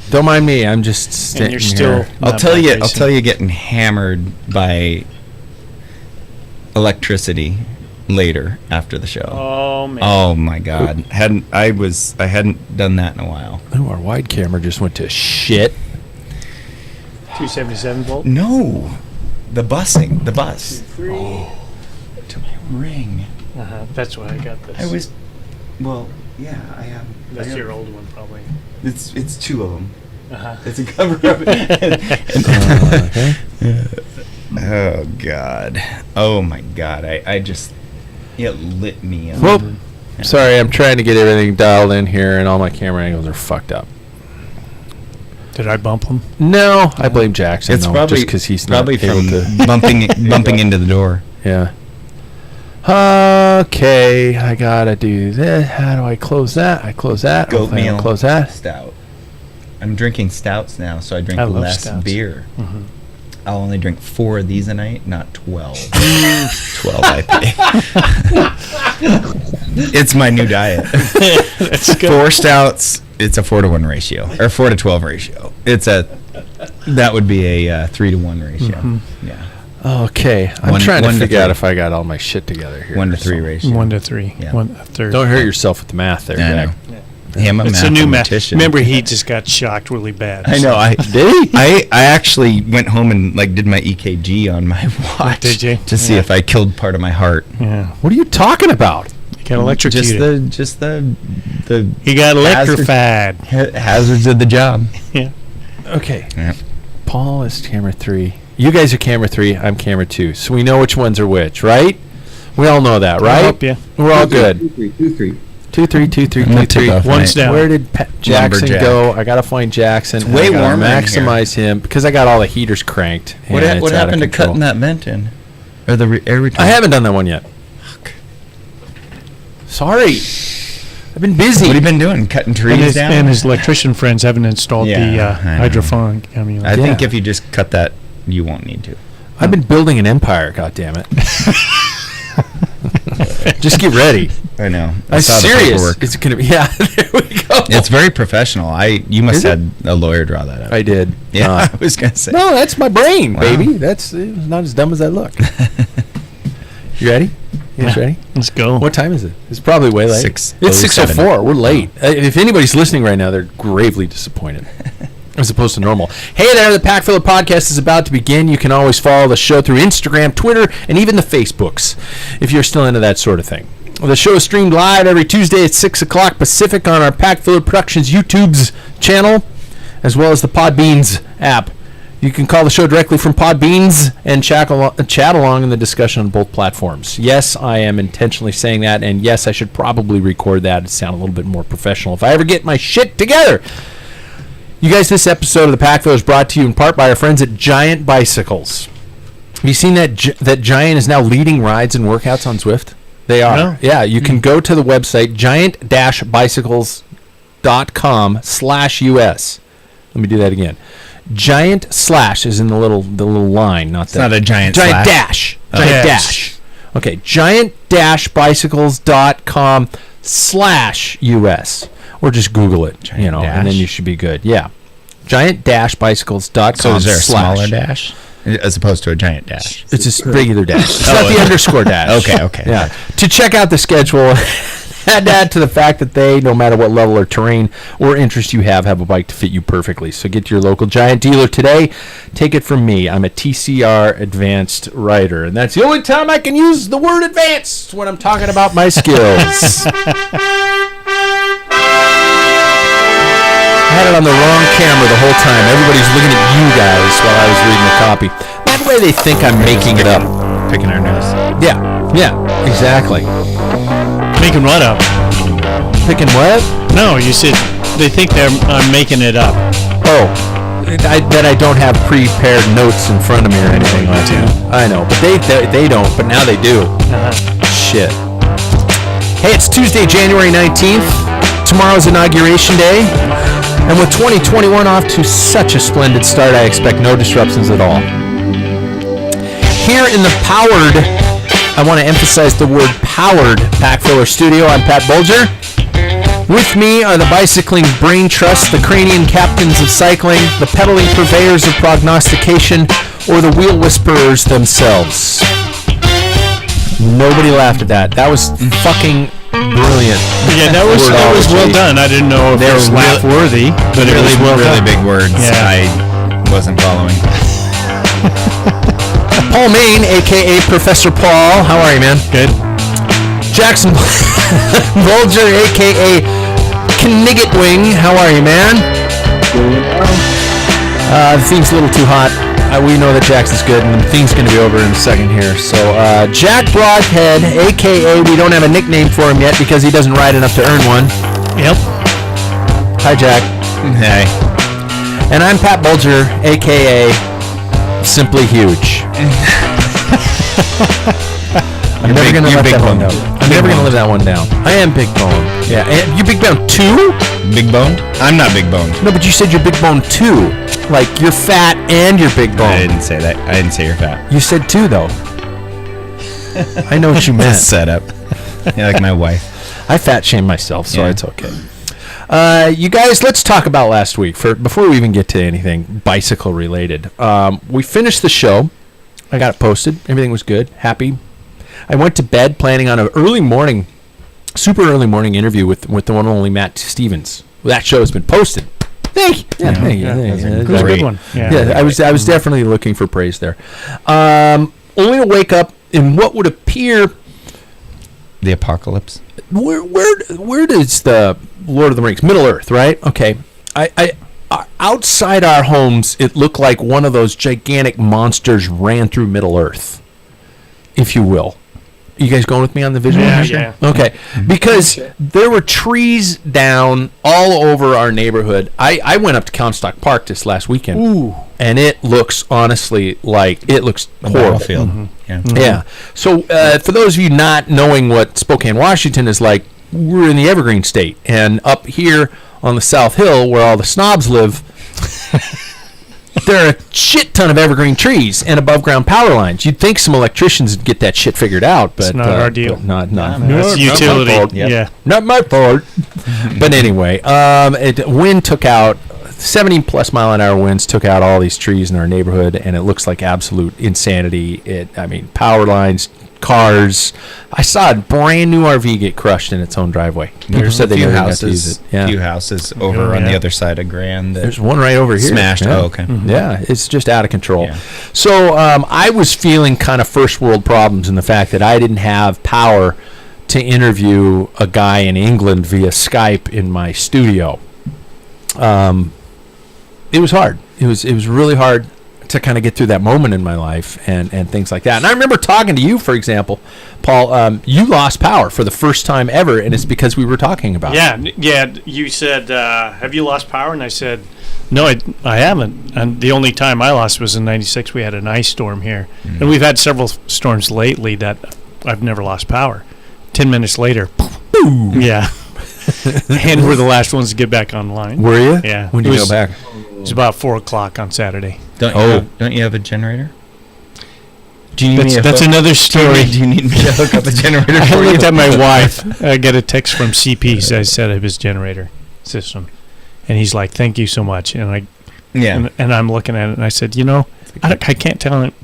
Don't mind me. I'm just standing here. I'll tell you getting hammered by electricity later after the show. Oh man. Oh my God. I hadn't done that in a while. Oh, our wide camera just went to shit. 277 volt? No. The bus. 2, 3. Oh. To my ring. That's why I got this. Yeah, I have. That's your old one, probably. It's two of them. It's a cover of Okay. Oh God. Oh my God. I just, it lit me up. Well, sorry, I'm trying to get everything dialed in here, and all my camera angles are fucked up. Did I bump him? No, I blame Jackson. It's probably just because he's probably not able from to bumping into the door. Yeah. Okay, I gotta do this. How do I close that? I close that. Goat meal. Close that. Stout. I'm drinking stouts now, so I drink less beer. Mm-hmm. I'll only drink 4 of these a night, not 12. 12 IPA. It's my new diet. That's good. 4 stouts. It's a 4-to-1 ratio, or 4-to-12 ratio. That would be a 3-to-1 ratio. Mm-hmm. Yeah. Okay, I'm trying to figure out if I got all my shit together here. 1-to-3 ratio. 1-to-3. Yeah. 1/3. Don't hurt yourself with the math there, Jack. It's a new mathematician. Remember, he just got shocked really bad. I know. Did he? I actually went home and did my EKG on my watch. Did you? To see if I killed part of my heart. Yeah. What are you talking about? You got electrocuted. Just the He got electrified. Hazards of the job. Yeah. Okay. Yeah. Paul is camera 3. You guys are camera 3. I'm camera 2. So we know which ones are which, right? We all know that, right? I hope, yeah. We're all good. 2-3. 2-3, 2-3, I'm gonna take 2-3. off One's down. Where did Jackson Lumberjack. go? I gotta find Jackson. It's way I gotta warmer in maximize him because I got all the heaters cranked. What and it's out of happened to control. cutting that vent in? Or the air return? I haven't done that one yet. Fuck. Sorry. I've been busy. What have you been doing? Cutting trees down? And his electrician friends haven't installed Yeah, the I know. hydrophonic. I mean, I think if you just cut that, you won't need to. I've been building an empire, goddammit. Just get ready. I know. I'm saw the serious. paperwork. It's gonna be there we go. It's very professional. You must have had a lawyer draw that up. I did. Yeah, I was gonna say. No, that's my brain, Wow. baby. It's not as dumb as I look. You ready? You guys ready? let's go. What time is it? It's probably way late. 6:07. It's 6:04. We're late. If anybody's listening right now, they're gravely disappointed. As opposed to normal. Hey there, the Packfiller Podcast is about to begin. You can always follow the show through Instagram, Twitter, and even the Facebooks, if you're still into that sort of thing. The show is streamed live every Tuesday at 6 o'clock Pacific on our Packfiller Productions YouTube's channel, as well as the Podbeans app. You can call the show directly from Podbeans and chat along in the discussion on both platforms. Yes, I am intentionally saying that, and yes, I should probably record that to sound a little bit more professional if I ever get my shit together. You guys, this episode of the Packfiller is brought to you in part by our friends at Giant Bicycles. Have you seen that Giant is now leading rides and workouts on Zwift? They are. No. Yeah, you can go to the website giant-bicycles.com/US. Let me do that again. Giant slash is in the little line, not It's not a giant giant slash. dash. Oh. Giant Dash. dash. Okay, giant-bicycles.com/US. Or just Google it, Giant and then dash. you should be good. Yeah. Giant-bicycles.com. So is there a smaller dash as opposed to a giant dash? It's just regular dash. It's not the underscore dash. Okay. Yeah. To check out the schedule, add to the fact that they, no matter what level or terrain or interest you have a bike to fit you perfectly. So get to your local Giant dealer today. Take it from me. I'm a TCR advanced rider, and that's the only time I can use the word advanced when I'm talking about my skills. I had it on the wrong camera the whole time. Everybody's looking at you guys while I was reading the copy. That way they think I'm making it up. Picking our nose. Yeah, exactly. Making what up? Picking what? No, you said they think I'm making it up. Oh, that I don't have prepared notes in front of me or anything like that. I know, but they don't, but now they do. Shit. Hey, it's Tuesday, January 19th. Tomorrow's Inauguration Day. And with 2021 off to such a splendid start, I expect no disruptions at all. Here in the powered, I want to emphasize the word powered Packfiller Studio, I'm Pat Bolger. With me are the bicycling brain trust, the cranian captains of cycling, the pedaling purveyors of prognostication, or the wheel whisperers themselves. Nobody laughed at that. That was fucking brilliant. Yeah, that was well done. I didn't know if it was laugh-worthy, but it was well really done. big words. Yeah. I wasn't following. Paul Main, a.k.a. Professor Paul. How are you, man? Good. Jackson Bulger, a.k.a. Kniggetwing. How are you, man? The theme's a little too hot. We know that Jackson's good, and the theme's going to be over in a second here. So, Jack Broadhead, a.k.a. we don't have a nickname for him yet because he doesn't ride enough to earn one. Yep. Hi, Jack. Hey. And I'm Pat Bulger, a.k.a. Simply Huge. I'm never going to let that one down. I'm never going to live that one down. I am big bone. Yeah. And you big bone too? Big boned? I'm not big boned. No, but you said you're big bone too. Like you're fat and you're big bone. I didn't say that. I didn't say you're fat. You said two though. I know what you meant. Setup. You're like my wife. I fat shame myself, so Yeah. it's okay. You guys, let's talk about last week before we even get to anything bicycle related. We finished the show. I got it posted. Everything was good. Happy. I went to bed planning on an super early morning interview with the one and only Matt Stevens. Well, that show has been posted. Thank you. Thank you. It was a good one. Yeah, I was definitely looking for praise there. Only to wake up in what would appear The apocalypse. where does the Lord of the Rings, Middle Earth, right? Okay. I outside our homes, it looked like one of those gigantic monsters ran through Middle Earth, if you will. You guys going with me on the visual? Yeah. Okay. Because there were trees down all over our neighborhood. I went up to Comstock Park this last weekend. Ooh. And it looks honestly like it looks horrible. Battlefield. Mm-hmm. Yeah. Yeah. So for those of you not knowing what Spokane, Washington is like, we're in the Evergreen State. And up here on the South Hill where all the snobs live, there are a shit ton of evergreen trees and above ground power lines. You'd think some electricians would get that shit figured out, but It's not our deal. Not That's utility. fault. Yeah. Not my fault. But anyway, wind took out 70 plus mile an hour winds took out all these trees in our neighborhood, and it looks like absolute insanity. Power lines, cars. I saw a brand new RV get crushed in its own driveway. Never said they never got to use it. Yeah. Few houses over on the other side of Grand. There's one right over here. Smashed. Yeah. Oh, okay. Mm-hmm. Yeah, it's just out of control. Yeah. So I was feeling kind of first world problems in the fact that I didn't have power to interview a guy in England via Skype in my studio. It was hard. It was really hard to kind of get through that moment in my life and things like that. And I remember talking to you, for example, Paul. You lost power for the first time ever, and it's because we were talking about it. Yeah. You said, "Have you lost power?" And I said, "No, I haven't." And the only time I lost was in '96. We had an ice storm here, and we've had several storms lately that I've never lost power. 10 minutes later, boom. Yeah. And we're the last ones to get back online. Were you? Yeah. When did you go back? It was about 4:00 on Saturday. Don't you have a generator? Do you need That's another story. Do you need me to hook up a generator I for you? looked at my wife. I got a text from CP. I set up his generator system, and he's like, "Thank you so much." And and I'm looking at it, and I said, I can't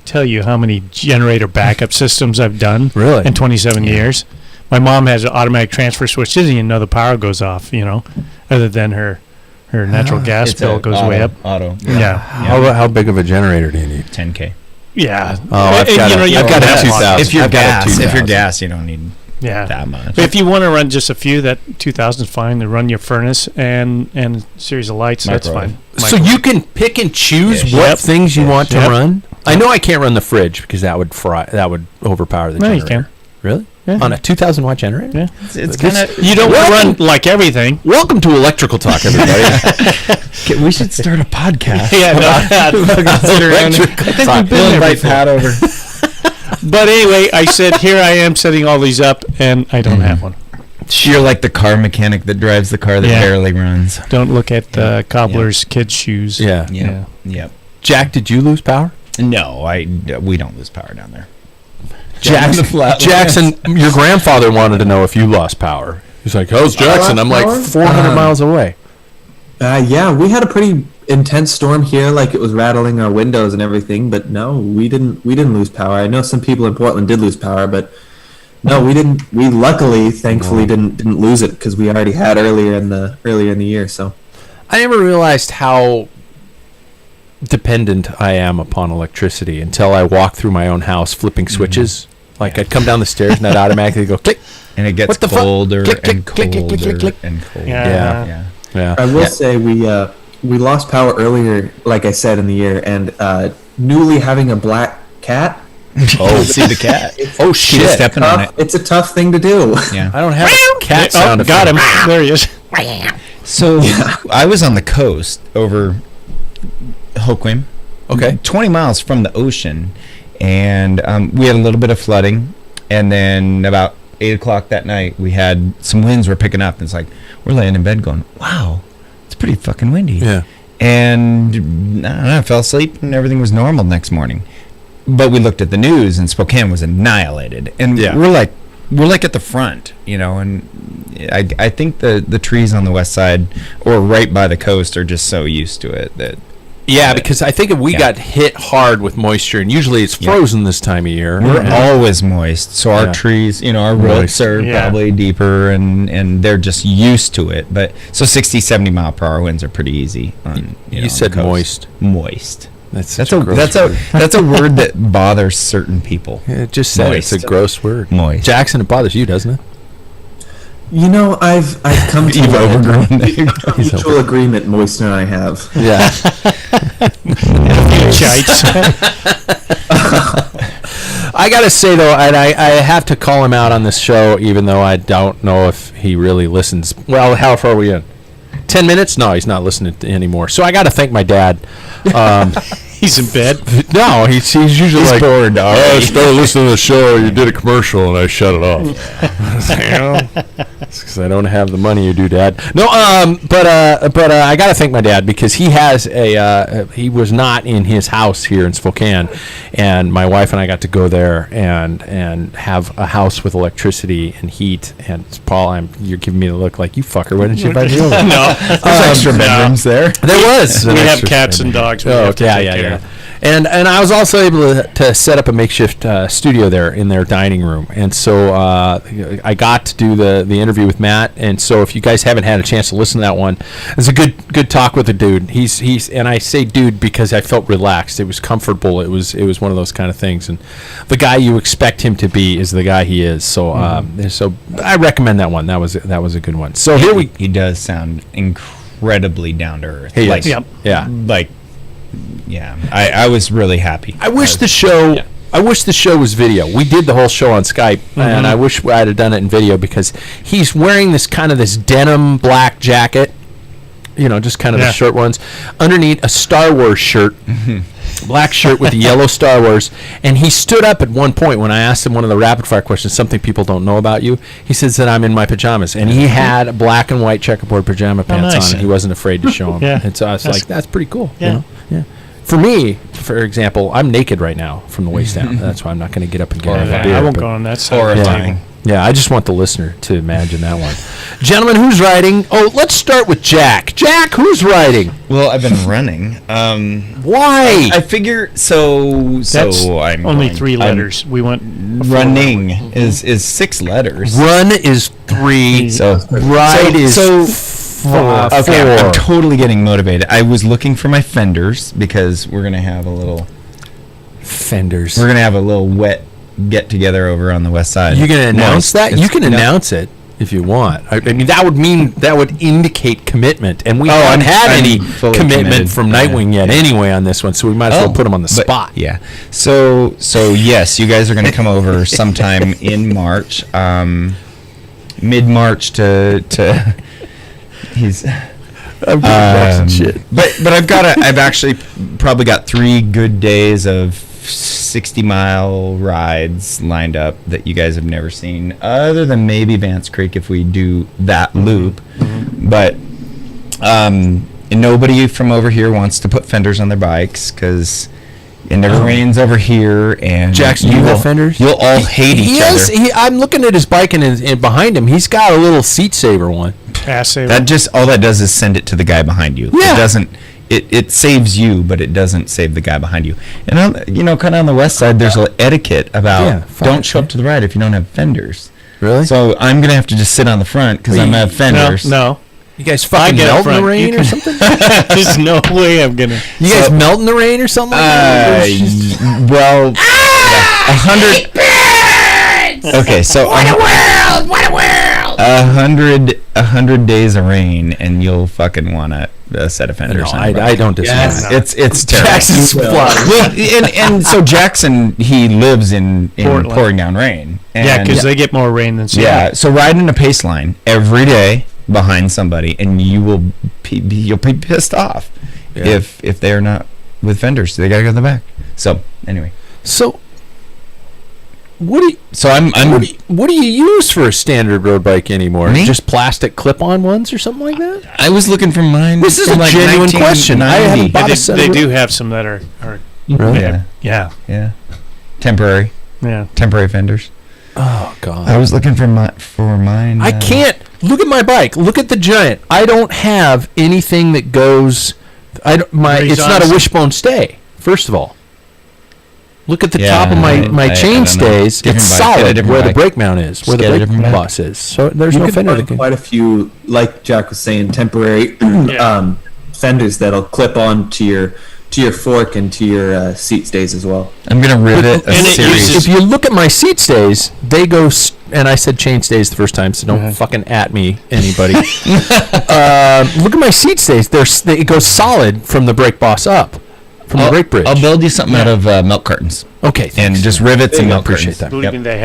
tell you how many generator backup systems I've done Really? in 27 years. My mom has an automatic transfer switch. She doesn't even know the power goes off, other than her natural gas bill goes way up. Auto. Yeah. How big of a generator do you need? 10K. Yeah. Oh, I've got a 2,000. If you're gas, you don't need Yeah. that much. But if you want to run just a few, that 2,000 is fine. To run your furnace and a series of lights, that's Microwave. fine. So you can pick and choose what things you want to run? I know I can't run the fridge because that would overpower the generator. You can. Really? Yeah. On a 2,000 watt generator? Yeah. It's kind of. You don't run like everything. Welcome to Electrical Talk, everybody. We should start a podcast. We'll invite Pat over. But anyway, I said, here I am setting all these up, and I don't have one. You're like the car mechanic that drives the car that barely runs. Don't look at cobbler's kids' shoes. Yeah. Yep. Jack, did you lose power? No, we don't lose power down there. Jackson, your grandfather wanted to know if you lost power. He's like, how's Jackson? I'm like 400 miles away. Yeah, we had a pretty intense storm here, like it was rattling our windows and everything. But no, we didn't lose power. I know some people in Portland did lose power, but no, we didn't. We luckily, thankfully, didn't lose it because we already had earlier in the year. So I never realized how dependent I am upon electricity until I walk through my own house flipping switches. Like I'd come down the stairs and I'd automatically go click. And it gets colder and colder and colder. Yeah. Yeah. I will say we lost power earlier, like I said, in the year, and newly having a black cat. Oh, see the cat. Oh She's shit! stepping on it. It's a tough thing to do. Yeah. I don't have a cat sound. Got him. There he is. So I was on the coast over Hoquiam. Okay. 20 miles from the ocean, and we had a little bit of flooding, and then about 8 o'clock that night we had some winds were picking up, and it's like we're laying in bed going, wow, it's pretty fucking windy. Yeah. And I don't know, I fell asleep and everything was normal the next morning. But we looked at the news and Spokane was annihilated, and we're like at the front, you know, and I think the trees on the west side or right by the coast are just so used to it that Because I think if we got hit hard with moisture, and usually it's frozen this time of year. We're always moist, so our trees, you know, our roots are probably deeper, and they're just used to it. But so 60, 70 mile per hour winds are pretty easy. You said moist. Moist. That's a word that bothers certain people. Yeah, it just said it's a gross word. Moist. Jackson, it bothers you, doesn't it? You know, I've come to You've overgrown mutual agreement. Moist and I have. Yeah. I gotta say though, and I have to call him out on this show, even though I don't know if he really listens. Well, how far are we in? 10 minutes? No, he's not listening anymore. So I got to thank my dad. He's in bed. No, he's usually like, bored. I started listening to the show. You did a commercial, and I shut it off. It's because I don't have the money you do, Dad. No, but I got to thank my dad because he has he was not in his house here in Spokane, and my wife and I got to go there and have a house with electricity and heat. And Paul, you're giving me the look like, you fucker, why didn't you invite me over? No, there's extra bedrooms there. There was. We have cats and dogs. Yeah. And I was also able to set up a makeshift studio there in their dining room, and so I got to do the interview with Matt. And so if you guys haven't had a chance to listen to that one, it's a good talk with the dude. He's and I say dude because I felt relaxed. It was comfortable. It was one of those kind of things. And the guy you expect him to be is the guy he is. So so I recommend that one. That was a good one. So he does sound incredibly down to earth. He is. Yeah. Like. Yeah, I was really happy. I wish the show was video. We did the whole show on Skype, and I wish I'd have done it in video because he's wearing this denim black jacket, you know, just kind of the short ones, underneath a Star Wars shirt, black shirt with the yellow Star Wars, and he stood up at one point when I asked him one of the rapid fire questions, something people don't know about you. He says that I'm in my pajamas, and he had black and white checkerboard pajama pants on, and he wasn't afraid to show them. And so I was like, that's pretty cool. Yeah. You know? Yeah. For me, for example, I'm naked right now from the waist down. That's why I'm not going to get up and get a beer. I won't go on that side. Horrifying. Yeah, I just want the listener to imagine that one. Gentlemen, who's riding? Oh, let's start with Jack. Jack, who's riding? Well, I've been running. Why? I figure so. That's I'm only going- 3 letters. We went Running is 6 letters. Run is 3. So Ride is okay, 4. I'm totally getting motivated. I was looking for my fenders because we're gonna have a little Fenders. We're gonna have a little wet get together over on the west side. You're going to announce that? You can no. announce it if you want. I mean, that would indicate commitment, and we haven't had I'm any fully commitment committed. from Nightwing yet anyway on this one, so we might as well put him on the but- spot. Yeah. So yes, you guys are going to come over sometime in March, mid-March to he's. Shit. But I've actually probably got 3 good days of 60-mile rides lined up that you guys have never seen, other than maybe Vance Creek if we do that loop. But nobody from over here wants to put fenders on their bikes because It never rains over here, and Jackson, you have fenders? You'll all hate each other. I'm looking at his bike, and behind him, he's got a little seat saver one. Pass saver. That just all that does is send it to the guy behind you. Yeah. It doesn't. It saves you, but it doesn't save the guy behind you. And kind of on the west side, there's an etiquette about don't show up to the ride if you don't have fenders. Really? So I'm gonna have to just sit on the front because I'm gonna have fenders. No. You guys fucking melt in the rain or something? There's no way I'm gonna. You guys melt in the rain or something? Well, 100. Okay, so What a world! 100 days of rain, and you'll fucking want a set of fenders. No, I don't disagree. Yes. It's terrible. Jackson's flying. Well, and so Jackson, he lives in pouring down rain. Yeah, because they get more rain than Seattle. Yeah, so riding a pace line every day behind somebody, and you'll be pissed off if they're not with fenders. They gotta go in the back. So anyway, So what do you, I'm what do you use for a standard road bike anymore? Me? Just plastic clip-on ones or something like that? I was looking for mine. This is from a genuine question. I haven't 1990. bought They, a set they of do have some that are Really? Yeah, yeah. temporary fenders. Oh God! I was looking for mine. I can't look at my bike. Look at the Giant. I don't have anything that goes. It's not a wishbone stay. First of all, look at the top of my chain stays. Different It's bike. solid Get a where different the bike. brake mount is, where the Get a brake different bike. boss is. So there's You no can fender find that can. quite a few, like Jack was saying, temporary fenders that'll clip on to your fork and to your seat stays as well. I'm gonna rivet a and it series. uses- If you look at my seat stays, they go. And I said chain stays the first time, so don't fucking at me, anybody. Look at my seat stays. It goes solid from the brake boss up, from the brake bridge. I'll build you something out of milk cartons Okay, and thanks. just rivets and I milk appreciate cartons. that. Believe me, they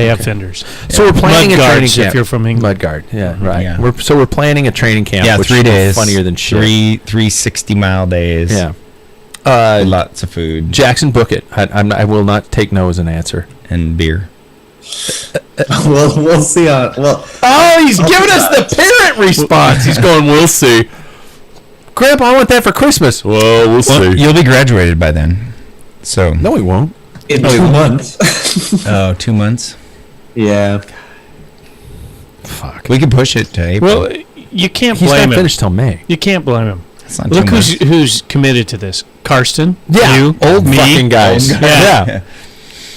have fenders. So we're planning a Mud training guards camp. if you're from England. Mudguard, yeah, right. Yeah. We're planning a training camp. Yeah, which 3 is days. funnier than shit. Three 60-mile days. Yeah. Lots of food Jackson, book it. I will not take no as an answer. and beer. we'll see. Oh, he's giving us the parent response. He's going, we'll see. Grandpa, I want that for Christmas. Well, we'll see. You'll be graduated by then. So No, he won't. in 2 months. 2 months. Yeah. Fuck. We can push it to April. Well, you can't He's blame not him. finished till May. You can't blame him. It's not Look 2 months. who's committed to this. Karsten. Yeah, You. old me. fucking guys. Yeah.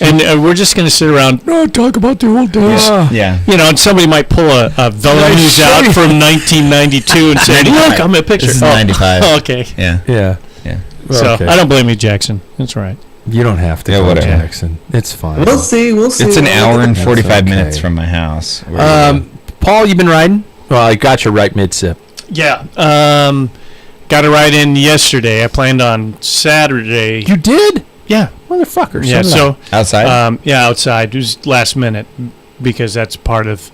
And we're just going to sit around, talk about the old days. Yeah. You know, and somebody might pull a Velonews out from 1992 and say, look, I'm a picture. This is 95. Oh, okay. Yeah. Yeah. Yeah. So Okay. I don't blame you, Jackson. That's right. You don't have to Yeah, go, whatever. Jackson. It's fine. We'll see. It's an hour and That's 45 okay. minutes from my house. Paul, you been riding? Well, I got you right mid-sip. Yeah. Got a ride in yesterday. I planned on Saturday. You did? Yeah. Motherfucker. Yeah. So Outside? outside. It was last minute because that's part of,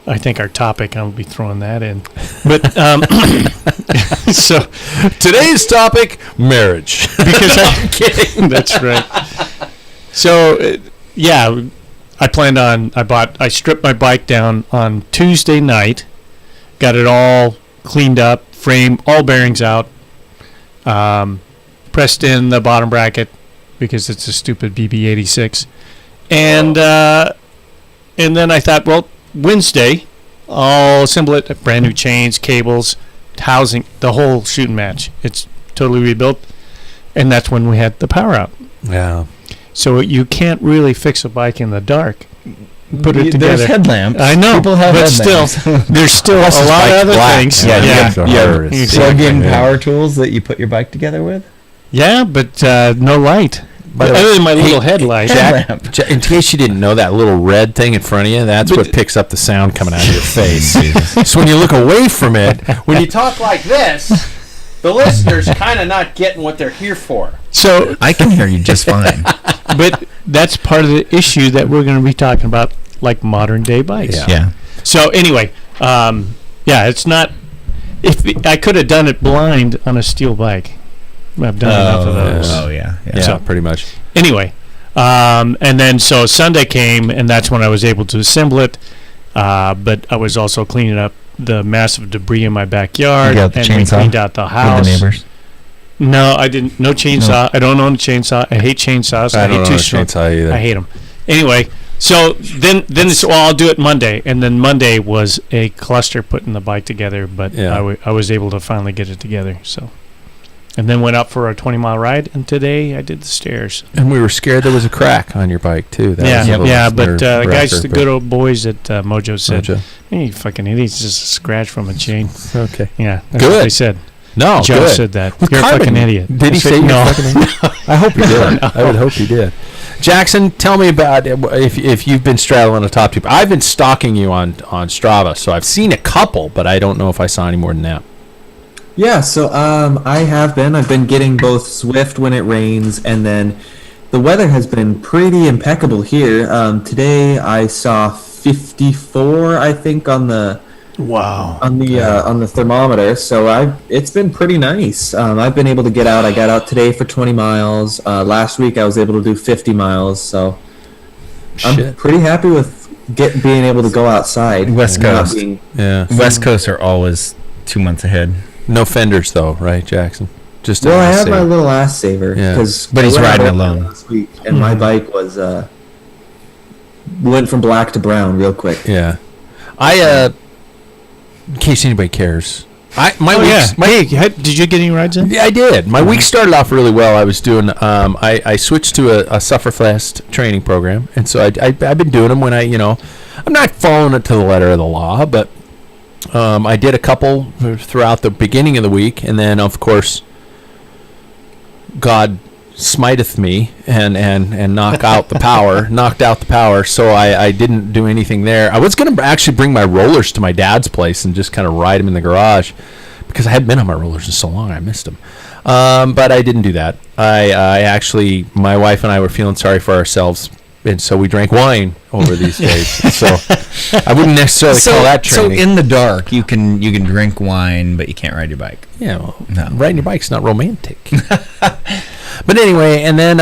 I think, our topic. I'll be throwing that in. But so today's topic, marriage. because I'm kidding. That's right. So I stripped my bike down on Tuesday night, got it all cleaned up, frame, all bearings out, pressed in the bottom bracket because it's a stupid BB86, and then I thought, well, Wednesday I'll assemble it, brand new chains, cables, housing, the whole shooting match. It's totally rebuilt, and that's when we had the power out. Yeah. So you can't really fix a bike in the dark. Put it together. There's headlamps. I know, People have but headlamps. still, there's still Plus a his lot of bike's other black. things. Yeah, Yeah, the yeah, horror is- exactly. Plug-in Yeah. power tools that you put your bike together with? Yeah, but no light. By the way, Other than my little headlight. Jack- Jack, in case you didn't know, that little red thing in front of you, that's what picks up the sound coming out of your face. So when you look away from it, when you talk like this, the listener's kind of not getting what they're here for. So, I can hear you just fine. but that's part of the issue that we're going to be talking about, like modern day bikes. Yeah. Yeah. So anyway, it's not. If I could have done it blind on a steel bike, I've done enough of those. Oh, yeah. Yeah, So- pretty much. Anyway, and then so Sunday came, and that's when I was able to assemble it. But I was also cleaning up the massive debris in my backyard, You got the and we chainsaw cleaned out the With house. the neighbors. No, I didn't. No chainsaw. No. I don't own a chainsaw. I hate chainsaws. I don't hate own a two-stroke. chainsaw either. I hate them. Anyway, so then it's, well, I'll do it Monday, and then Monday was a cluster putting the bike together, but Yeah. I was able to finally get it together. So, and then went up for a 20-mile ride, and today I did the stairs. And we were scared there was a crack on your bike too. That was a little But the guys, nerve-wrecker, the good old boys at Mojo said, Mojo. "Hey, you fucking idiots, just a scratch from a chain." Okay. Yeah, that's Good. what they said. No, Joe good. said that. With You're Carbon, a fucking idiot. Did he I said, say you're no? a fucking idiot? I hope he did. I would hope he did. Jackson, tell me about if you've been straddling a top tube. I've been stalking you on Strava, so I've seen a couple, but I don't know if I saw any more than that. Yeah, so I have been. I've been getting both Zwift when it rains, and then the weather has been pretty impeccable here. Today I saw 54, I think, on the thermometer. So it's been pretty nice. I've been able to get out. I got out today for 20 miles. Last week I was able to do 50 miles. So I'm pretty happy with being able to go outside. West Coast. West Coast are always 2 months ahead. No fenders though, right, Jackson? Just well, I have my little ass saver, but he's riding alone last week, and my bike was went from black to brown real quick. Yeah, in case anybody cares, did you get any rides in? Yeah, I did. My week started off really well. I was doing I switched to a Sufferfest training program, and so I've been doing them when I'm not following it to the letter of the law, but I did a couple throughout the beginning of the week, and then of course God smiteth me and knocked out the power. So I didn't do anything there. I was going to actually bring my rollers to my dad's place and just kind of ride them in the garage because I hadn't been on my rollers in so long. I missed them. But I didn't do that. I actually, my wife and I were feeling sorry for ourselves, and so we drank wine over these days. So I wouldn't necessarily call that training. So in the dark, you can drink wine, but you can't ride your bike. Yeah, well, riding your bike's not romantic. But anyway, and then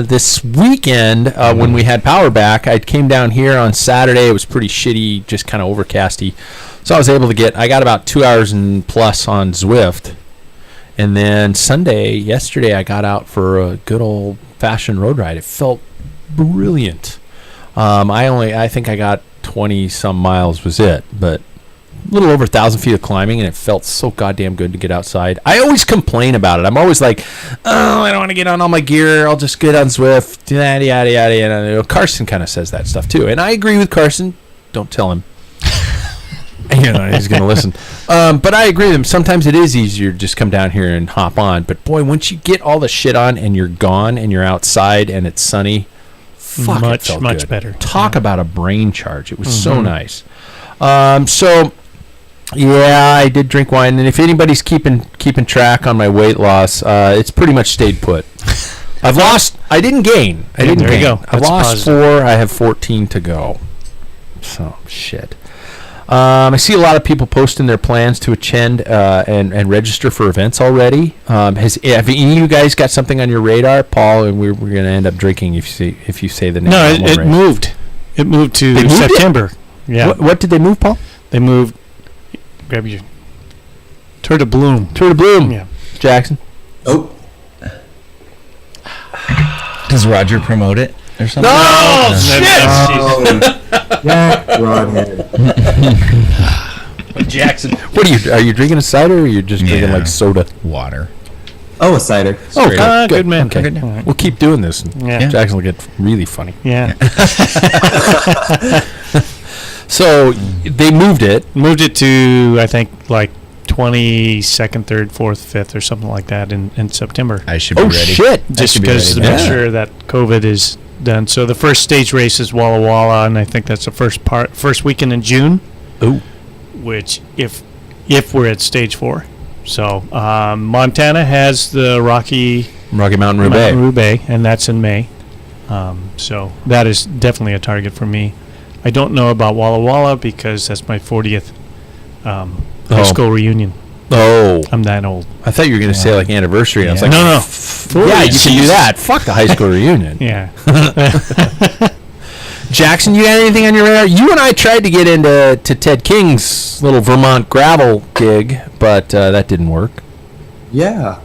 this weekend when we had power back, I came down here on Saturday. It was pretty shitty, just kind of overcasty. So I was able to I got about 2 hours and plus on Zwift. And then yesterday, I got out for a good old-fashioned road ride. It felt brilliant. I think I got 20-some miles was it, but a little over 1,000 feet of climbing, and it felt so goddamn good to get outside. I always complain about it. I'm always like, oh, I don't want to get on all my gear. I'll just get on Zwift, yada, yada, yada, yada. Carson kind of says that stuff, too. And I agree with Carson. Don't tell him. He's going to listen. But I agree with him. Sometimes it is easier to just come down here and hop on. But, boy, once you get all the shit on and you're gone and you're outside and it's sunny, fuck, it felt much good. better. Talk about a brain charge. It was so nice. Yeah, I did drink wine, and if anybody's keeping track on my weight loss, it's pretty much stayed put. I've lost. I didn't gain. There you go. I've lost 4. I have 14 to go. So shit. I see a lot of people posting their plans to attend and register for events already. Have any of you guys got something on your radar, Paul? And we're going to end up drinking if you say the name. No, it moved. It moved to September. Yeah. What did they move, Paul? They moved. Grab your Tour de Bloom. Yeah. Jackson. Oh. Does Roger promote it or something? No, shit! Jack Rodhead. Jackson. What are you drinking a cider or are you just drinking like soda? Water. Oh, a cider. Good man. Okay. Good. Right. We'll keep doing this. Yeah. Jackson will get really funny. Yeah. So they moved it. Moved it to, I think, like 22nd, 3rd, 4th, 5th or something like that in September. I should be ready. Shit. Just because to make sure that COVID is done. So the first stage race is Walla Walla, and I think that's the first weekend in June. Ooh. Which, if we're at stage 4. So Montana has the Rocky Mountain Roubaix. And that's in May. So that is definitely a target for me. I don't know about Walla Walla because that's my 40th high school reunion. Oh. I'm that old. I thought you were going to say like anniversary. I was like, no. Yeah, you can do that. Fuck the high school reunion. Yeah. Jackson, you got anything on your radar? You and I tried to get into Ted King's little Vermont gravel gig, but that didn't work. Yeah.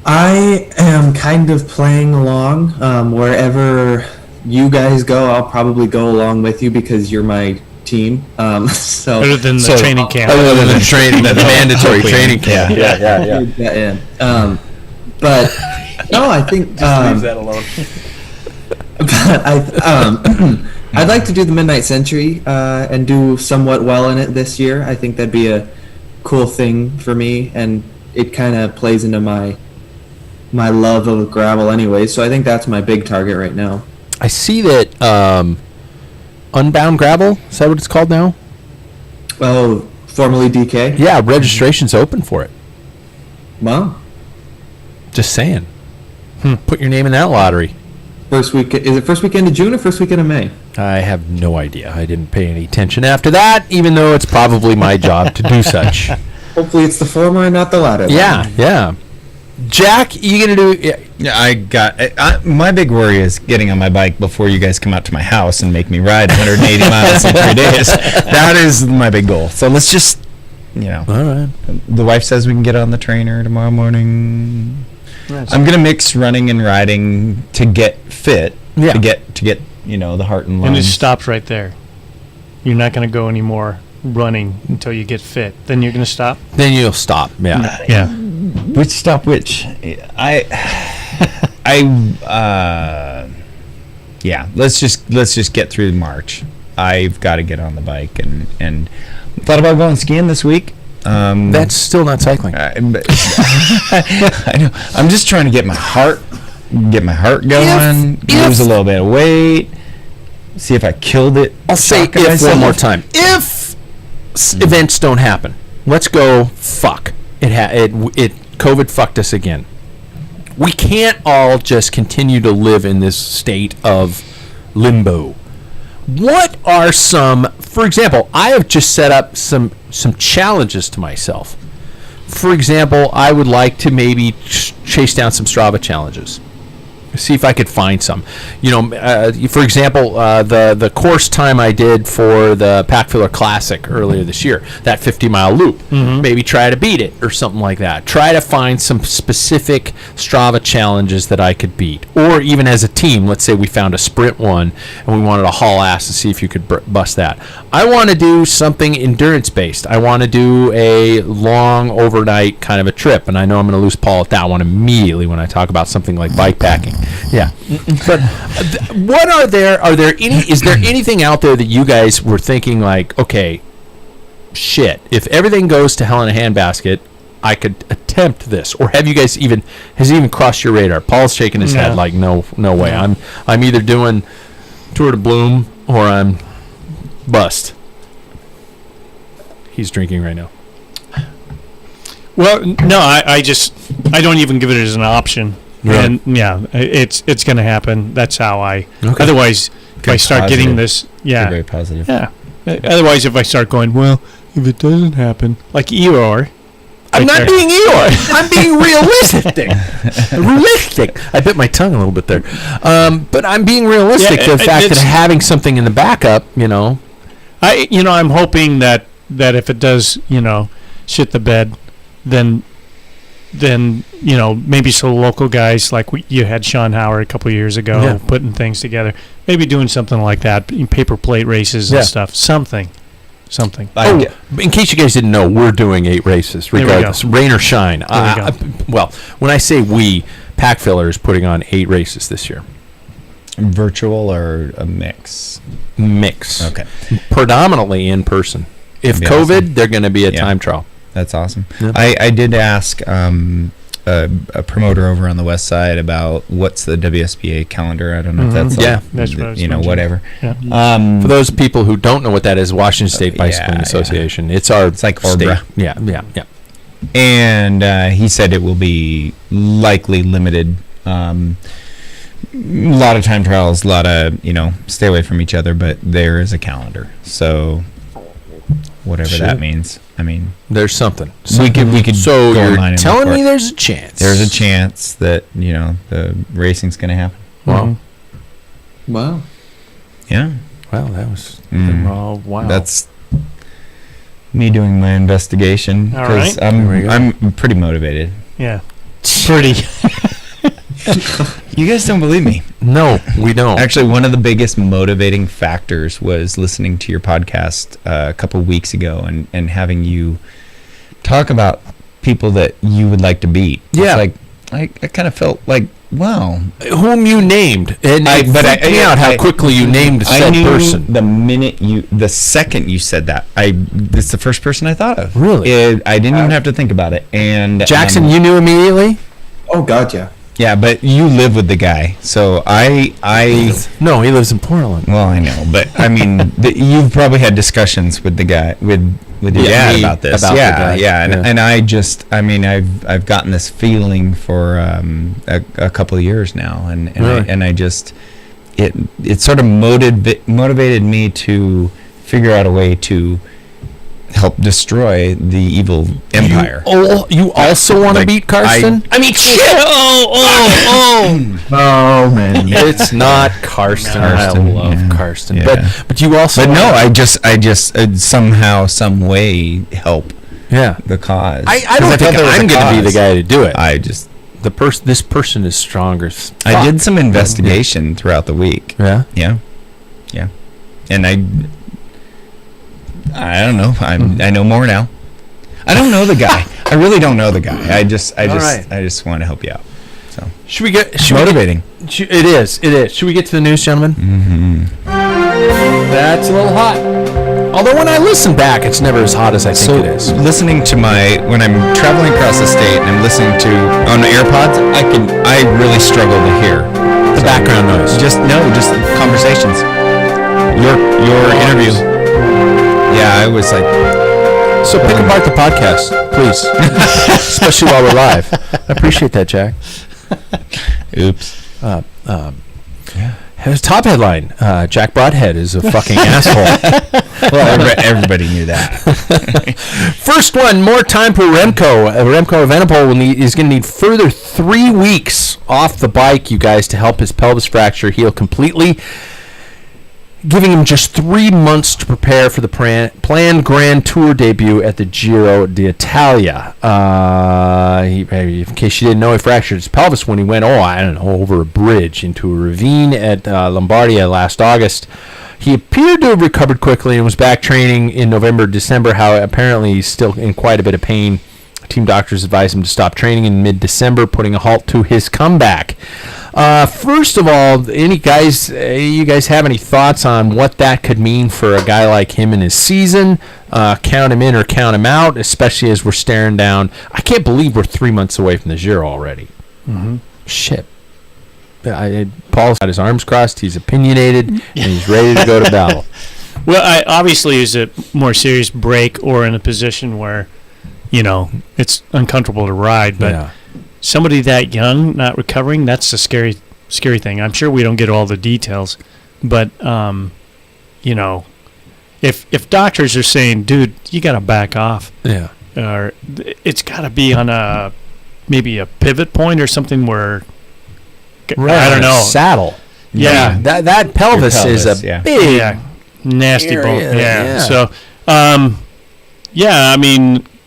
I am kind of playing along. Wherever you guys go, I'll probably go along with you because you're my team. So Other than the training camp. Other than the mandatory training camp. Yeah. But no, I think leave that alone. but I'd like to do the Midnight Century and do somewhat well in it this year. I think that'd be a cool thing for me, and it kind of plays into my love of gravel anyway. So I think that's my big target right now. I see that Unbound Gravel, is that what it's called now? Oh, formerly DK? Yeah, registration's open for it. Wow. Just saying. Put your name in that lottery. Is it first weekend of June or first weekend of May? I have no idea. I didn't pay any attention after that, even though it's probably my job to do such. Hopefully it's the former and not the latter. Yeah. Jack, you gonna do? Yeah, I got. My big worry is getting on my bike before you guys come out to my house and make me ride 180 miles in 3 days. That is my big goal. So let's just, All right. The wife says we can get on the trainer tomorrow morning. Nice. I'm gonna mix running and riding to get fit. Yeah. To get the heart and lungs. And it stops right there. You're not going to go any more running until you get fit. Then you're going to stop? Then you'll stop. Yeah. Yeah. Which stop? Which? Yeah. Let's just get through March. I've got to get on the bike and thought about going skiing this week. That's still not cycling. I know. I'm just trying to get my heart going, lose a little bit of weight, see if I killed it. I'll say if one more time. If events don't happen, let's go. Fuck it. COVID fucked us again. We can't all just continue to live in this state of limbo. What are some? For example, I have just set up some challenges to myself. For example, I would like to maybe chase down some Strava challenges. See if I could find some. For example, the course time I did for the Packfiller Classic earlier this year, that 50-mile loop. Mm-hmm. Maybe try to beat it or something like that. Try to find some specific Strava challenges that I could beat. Or even as a team, let's say we found a sprint one and we wanted to haul ass to see if you could bust that. I want to do something endurance-based. I want to do a long overnight kind of a trip, and I know I'm going to lose Paul at that one immediately when I talk about something like bike packing. Yeah, but what are there any? Is there anything out there that you guys were thinking like, okay, shit, if everything goes to hell in a handbasket, I could attempt this? Or have you guys has it even crossed your radar? Paul's shaking his head like, no way. I'm either doing Tour de Bloom or I'm bust. He's drinking right now. Well, no, I don't even give it as an option. Yeah. And it's going to happen. That's how I. Okay. Otherwise, if I start getting this, very positive. Yeah. Otherwise, if I start going, well, if it doesn't happen, like Eeyore. I'm not being Eeyore. I'm being realistic. I bit my tongue a little bit there, but I'm being realistic. The fact that having something in the backup, I'm hoping that if it does, shit the bed, then maybe some local guys like you had Sean Howard a couple of years ago putting things together, maybe doing something like that, paper plate races and stuff, something. In case you guys didn't know, we're doing 8 races regardless, rain or shine. Well, when I say we, Packfiller is putting on 8 races this year. Virtual or a mix? Mix. Okay. Predominantly in person. If COVID, awesome. They're going to be a time trial. That's awesome. Yeah. I did ask a promoter over on the west side about what's the WSBA calendar. I don't know if that's that's what I was whatever. Yeah. For those people who don't know what that is, Washington State Bicycling Association. It's like Orbra. State. Yeah. And he said it will be likely limited. A lot of time trials, a lot of stay away from each other, but there is a calendar. So whatever that means. I mean, there's something. We could. So you're telling me there's a chance? There's a chance that the racing's going to happen. Wow. Wow. Yeah. Well, that was. Oh wow. That's me doing my investigation All because right. I'm pretty motivated. Yeah. Pretty. You guys don't believe me. No, we don't. Actually, one of the biggest motivating factors was listening to your podcast a couple weeks ago and having you talk about people that you would like to beat. Yeah. It's like I kind of felt like, wow. Whom you named, and it freaked me out how quickly you named said person. The second you said that, it's the first person I thought of. Really? I didn't even have to think about it. And Jackson, you knew immediately? Oh God, yeah. Yeah, but you live with the guy, so I No, he lives in Portland. well, I know, but I mean, you've probably had discussions with the guy with your dad about this. About the guy. And I've gotten this feeling for a couple of years now, and Really? I just it sort of motivated me to figure out a way to help destroy the evil empire. You also want to beat Karsten? Shit! Oh man. It's not Karsten. I Karsten, love yeah. Karsten. Yeah. But you also. But no, I just somehow, some way help Yeah. the cause. I don't think I'm going to be the guy to do it. I just This person is stronger. I did some investigation throughout the week. Yeah. Yeah, and I don't know. I know more now. I don't know the guy. I really don't know the guy. I just want to help you out. So Should we get motivating? It is. Should we get to the news, gentlemen? Mm-hmm. That's a little hot. Although when I listen back, it's never as hot as I think it is. Listening to when I'm traveling across the state and I'm listening to on the AirPods, I really struggle to hear The background noise. Just conversations. Your interview. Yeah, I was like. So pick apart the podcast, please, especially while we're live. I appreciate that, Jack. Oops. Top headline: Jack Broadhead is a fucking asshole. Well, everybody knew that. First one, more time for Remco. Remco Evenepoel is going to need further 3 weeks off the bike, you guys, to help his pelvis fracture heal completely, giving him just 3 months to prepare for the planned Grand Tour debut at the Giro d'Italia. In case you didn't know, he fractured his pelvis when he went, over a bridge into a ravine at Lombardia last August. He appeared to have recovered quickly and was back training in November, December. How apparently he's still in quite a bit of pain. Team doctors advised him to stop training in mid-December, putting a halt to his comeback. First of all, you guys have any thoughts on what that could mean for a guy like him in his season? Count him in or count him out, especially as we're staring down. I can't believe we're 3 months away from the Giro already. Mm-hmm. Shit. Paul's got his arms crossed. He's opinionated, and he's ready to go to battle. Well, obviously is a more serious break or in a position where, it's uncomfortable to ride. But somebody that young, not recovering, that's a scary thing. I'm sure we don't get all the details. But, if doctors are saying, dude, you got to back off. Yeah. Or it's got to be on maybe a pivot point or something where, I don't know. Saddle. Yeah. That pelvis is a big, nasty bone. area, Yeah. yeah. So,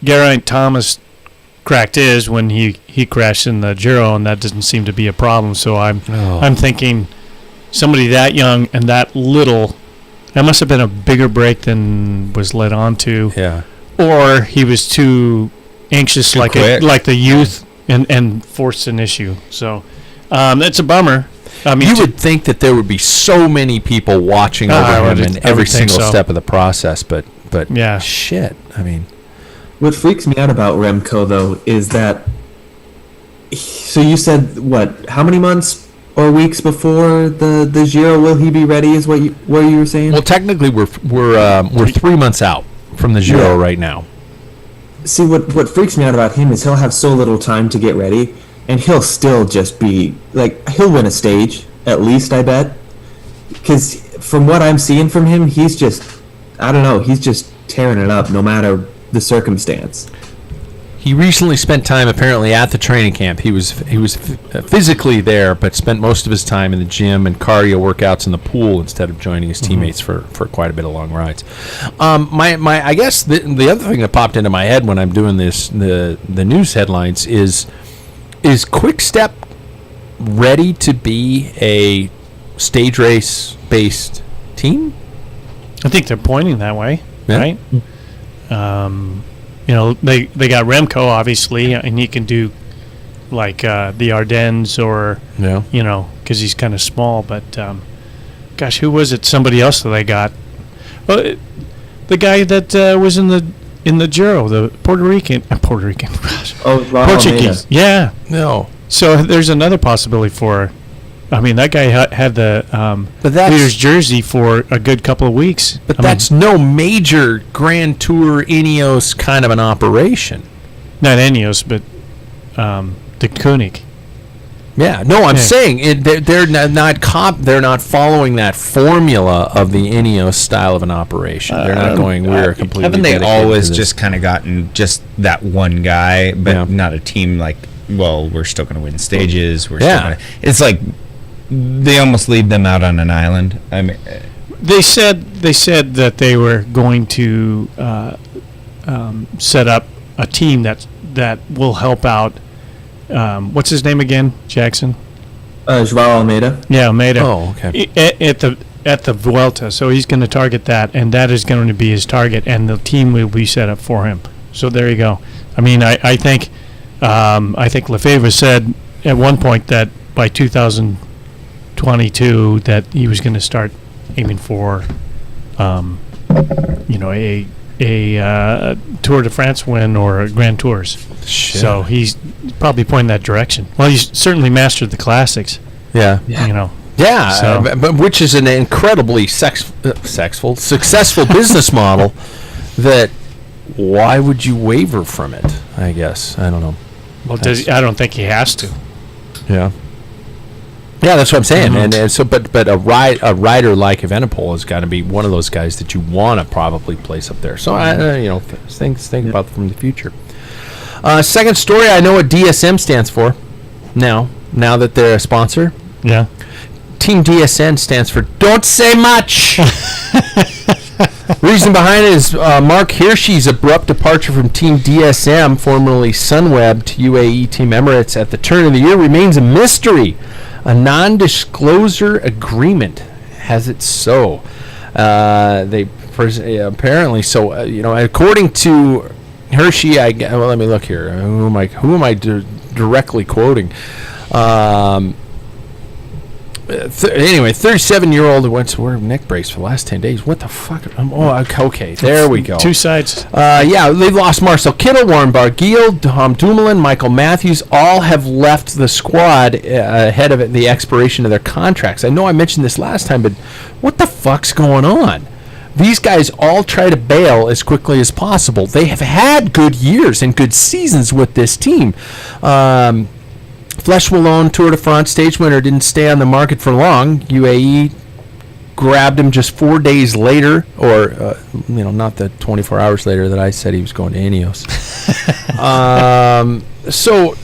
Geraint Thomas cracked his when he crashed in the Giro, and that doesn't seem to be a problem. So I'm thinking somebody that young and that little, that must have been a bigger break than was led on to. Yeah. Or he was too anxious, like the youth, and forced an issue. So. It's a bummer. You would think that there would be so many people watching over him in every single step of the process, but yeah, shit. What freaks me out about Remco though is that. So you said what? How many months or weeks before the Giro will he be ready? Is what you were saying? Well, technically we're 3 months out from the Giro right now. See, what freaks me out about him is he'll have so little time to get ready. And he'll still just be, he'll win a stage, at least, I bet. Because from what I'm seeing from him, he's just, I don't know, he's just tearing it up no matter the circumstance. He recently spent time apparently at the training camp. He was physically there, but spent most of his time in the gym and cardio workouts in the pool instead of joining his teammates for quite a bit of long rides. I guess the other thing that popped into my head when I'm doing this, the news headlines is Quick Step ready to be a stage race based team? I think they're pointing that way, right? They got Remco, obviously, and he can do like the Ardennes or, because he's kind of small. But, gosh, who was it? Somebody else that they got. Well, the guy that was in the Giro, the Puerto Rican. Oh, Portuguese. Yeah. No. So there's another possibility for. I mean, that guy had the leader's jersey for a good couple of weeks. But that's no major Grand Tour Ineos kind of an operation. Not Ineos, but the Koenig. Yeah, no, I'm saying they're not following that formula of the Ineos style of an operation. They're not going. We're completely. Haven't they always just kind of gotten just that one guy, but not a team like? Well, we're still going to win stages. We're still going to. It's like. They almost leave them out on an island. I mean, they said that they were going to set up a team that will help out. What's his name again? Jackson. Joao Almeida. Yeah, Almeida. Oh, okay. At the Vuelta, so he's going to target that, and that is going to be his target, and the team will be set up for him. So there you go. I mean, I think Lefebvre said at one point that by 2022 that he was going to start aiming for, a Tour de France win or a Grand Tours. Shit. So he's probably pointing that direction. Well, he's certainly mastered the classics. Yeah. Yeah, So. but which is an incredibly successful business model. That why would you waver from it? I guess I don't know. Well, I don't think he has to. Yeah. Yeah, that's what I'm saying, and so, but a rider like Evenepoel has got to be one of those guys that you want to probably place up there. So think about from the future. Second story, I know what DSM stands for. Now that they're a sponsor, Yeah. Team DSN stands for Don't Say Much. Reason behind it is Mark Hirschi's abrupt departure from Team DSM, formerly Sunweb, to UAE Team Emirates at the turn of the year remains a mystery. A non-disclosure agreement has it so. Apparently so. According to Hirschi, let me look here. Who am I directly quoting? Anyway, 37-year-old went to wear a neck brace for the last 10 days. What the fuck? Okay, there we go. Two sides. They've lost Marcel Kittel, Warren Barguil, Tom Dumoulin, Michael Matthews. All have left the squad ahead of the expiration of their contracts. I know I mentioned this last time, but what the fuck's going on? These guys all try to bail as quickly as possible. They have had good years and good seasons with this team. Flesh Wallon Tour de France stage winner didn't stay on the market for long. UAE grabbed him just 4 days later, or not the 24 hours later that I said he was going to Ineos. So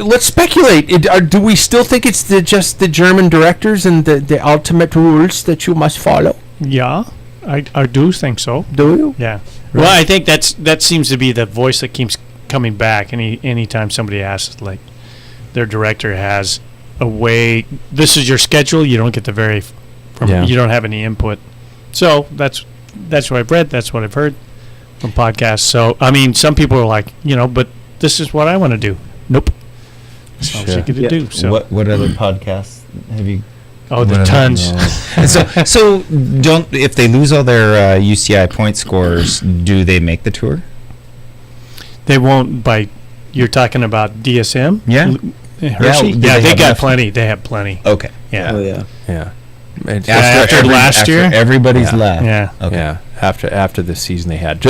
let's speculate. Do we still think it's just the German directors and the ultimate rules that you must follow? Yeah, I do think so. Do you? Yeah. Right. Well, I think that seems to be the voice that keeps coming back. Anytime somebody asks, like, their director has a way. This is your schedule. You don't get to vary from. Yeah. You don't have any input. So that's what I've read. That's what I've heard from podcasts. So I mean, some people are like, but this is what I want to do. Nope. That's not what you get to do. So what other podcasts have you? Oh, the tons. So if they lose all their UCI point scores, do they make the tour? They won't. You're talking about DSM? Yeah. Hershey? Yeah, they got plenty. They have plenty. Okay. Yeah. Oh, yeah. Yeah. After last year? Everybody's left. Yeah. Okay. Yeah. After the season they had.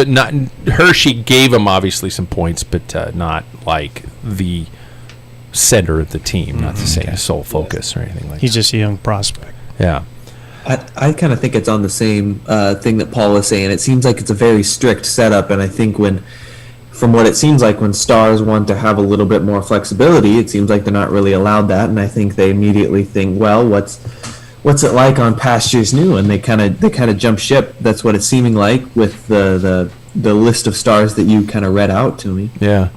Hershey gave them obviously some points, but not like the center of the team, not to say sole focus or anything like that. He's just a young prospect. Yeah. I kind of think it's on the same thing that Paul was saying. It seems like it's a very strict setup, and I think when from what it seems like, when stars want to have a little bit more flexibility, it seems like they're not really allowed that, and I think they immediately think, well, what's it like on pastures new, and they kind of jump ship. That's what it's seeming like with the list of stars that you kind of read out to me. Yeah.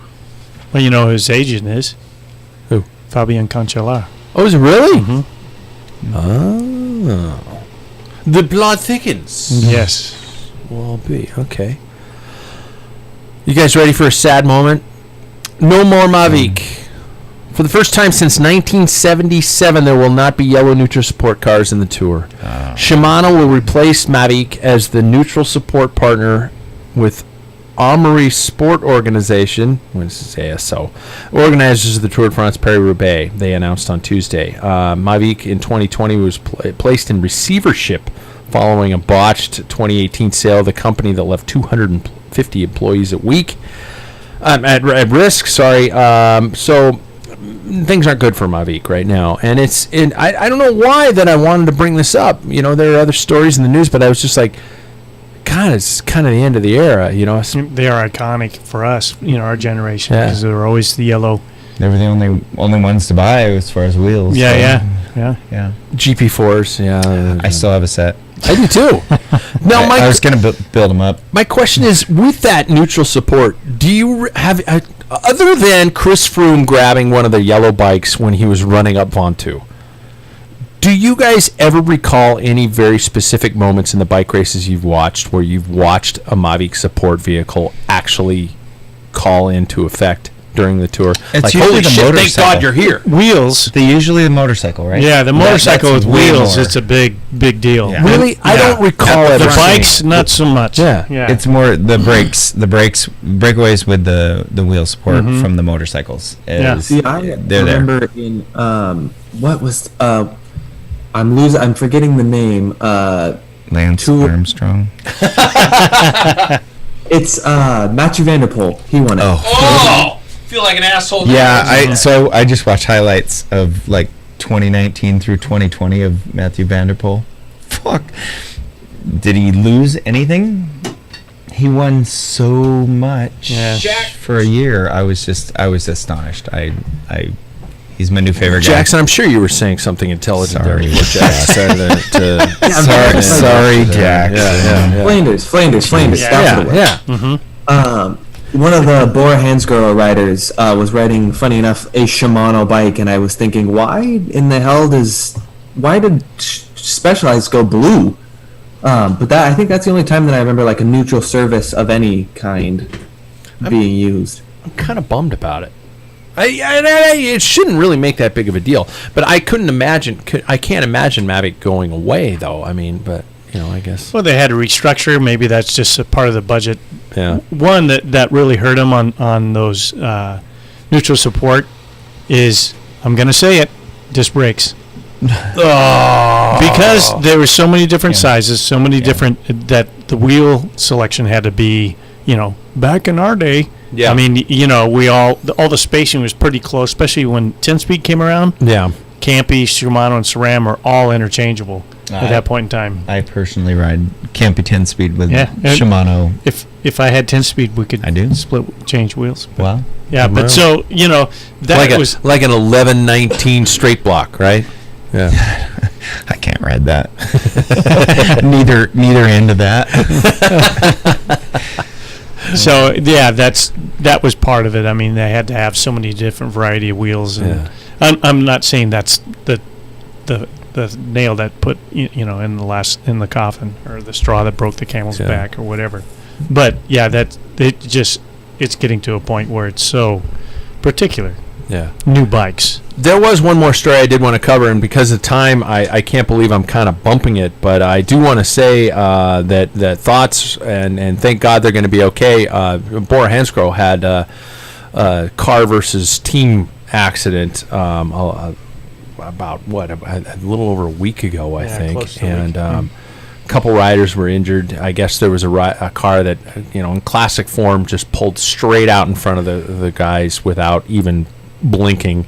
Well, you know who his agent is? Who? Fabian Cancellara. Oh, is it really? Mm-hmm. Oh. The plot thickens. Yes. Will be. Okay. You guys ready for a sad moment? No more Mavic. For the first time since 1977, there will not be yellow neutral support cars in the Tour. Shimano will replace Mavic as the neutral support partner with Amaury Sport Organization, which is ASO, organizers of the Tour de France Paris-Roubaix. They announced on Tuesday. Mavic in 2020 was placed in receivership following a botched 2018 sale of the company that left 250 employees at risk. So things aren't good for Mavic right now, and I don't know why that I wanted to bring this up. You know, there are other stories in the news, but I was just like, God, it's kind of the end of the era. You know, they are iconic for us. You know, our generation, because they were always the yellow. They were the only ones to buy as far as wheels. Yeah. GP4s. Yeah, I still have a set. I do too. Now, I was going to build them up. My question is, with that neutral support, do you have, other than Chris Froome grabbing one of the yellow bikes when he was running up Ventoux, do you guys ever recall any very specific moments in the bike races you've watched where you've watched a Mavic support vehicle actually call into effect during the Tour? It's like, usually holy the shit, thank motorcycle. God you're here. Wheels. They usually the motorcycle, right? Yeah, the motorcycle That's with way wheels, more. it's a big deal. Yeah. Really? Yeah. I don't recall At ever The Front bikes, seeing- not so much. Yeah. It's more the breakaways with the wheel support from the motorcycles. Yeah. See, I They're there. remember in what was I'm forgetting the name. Lance Tour- Armstrong. It's Matthew Van Der Poel. He won it. Oh, feel like an asshole. Yeah, I just watched highlights of like 2019 through 2020 of Matthew Van Der Poel. Fuck. Did he lose anything? He won so much for a year. I was astonished. He's my new favorite guy. Jackson, I'm sure you were saying something intelligent there. Sorry. Jackson. Sorry, Jackson. Yeah. Flanders. Yeah. That's what it was. Yeah. One of the Bora Hansgrohe riders was riding, funny enough, a Shimano bike, and I was thinking, why did Specialized go blue? But I think that's the only time that I remember like a neutral service of any kind being used. I'm kind of bummed about it. It shouldn't really make that big of a deal, but I can't imagine Mavic going away, though. I mean, but you know, I guess. Well, they had to restructure. Maybe that's just a part of the budget. Yeah. One that really hurt them on those neutral support is, I'm going to say it, disc brakes. Because there were so many different sizes, so many different, that the wheel selection had to be, you know, back in our day. Yeah. I mean, you know, all the spacing was pretty close, especially when 10-speed came around. Yeah. Campy, Shimano, and SRAM are all interchangeable at that point in time. I personally ride Campy 10-speed with Yeah. Shimano. If I had 10-speed, we could change wheels. But Well, yeah, but so, you know, that like was... like an 11-19 straight block, right? Yeah. I can't ride that. neither end of that. So yeah, that was part of it. I mean, they had to have so many different variety of wheels, and I'm not saying that's the nail that put you know in the coffin, or the straw that broke the camel's back, or whatever. But yeah, it's getting to a point where it's so particular. Yeah. New bikes. There was one more story I did want to cover, and because of time, I can't believe I'm kind of bumping it, but I do want to say that thoughts, and thank God they're going to be okay. Bora Hansgrohe had a car versus team accident about, a little over a week ago, I think. Close to a And week. a couple riders were injured. I guess there was a car that, you know, in classic form, just pulled straight out in front of the guys without even blinking.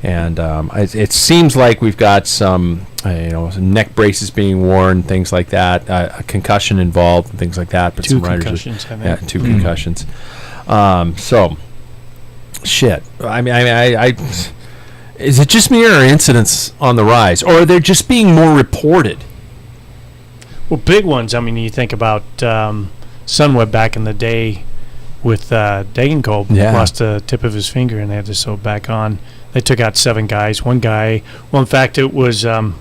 And it seems like we've got some neck braces being worn, things like that, a concussion involved, and things like that. But Two some riders, concussions, I think. two concussions. So, shit. I mean, I is it just me or are incidents on the rise, or are they just being more reported? Well, big ones. I mean, you think about Sunweb back in the day with Degenkolb lost the tip of his finger and they had to sew it back on. They took out 7 guys. One guy, well, in fact, it was, oh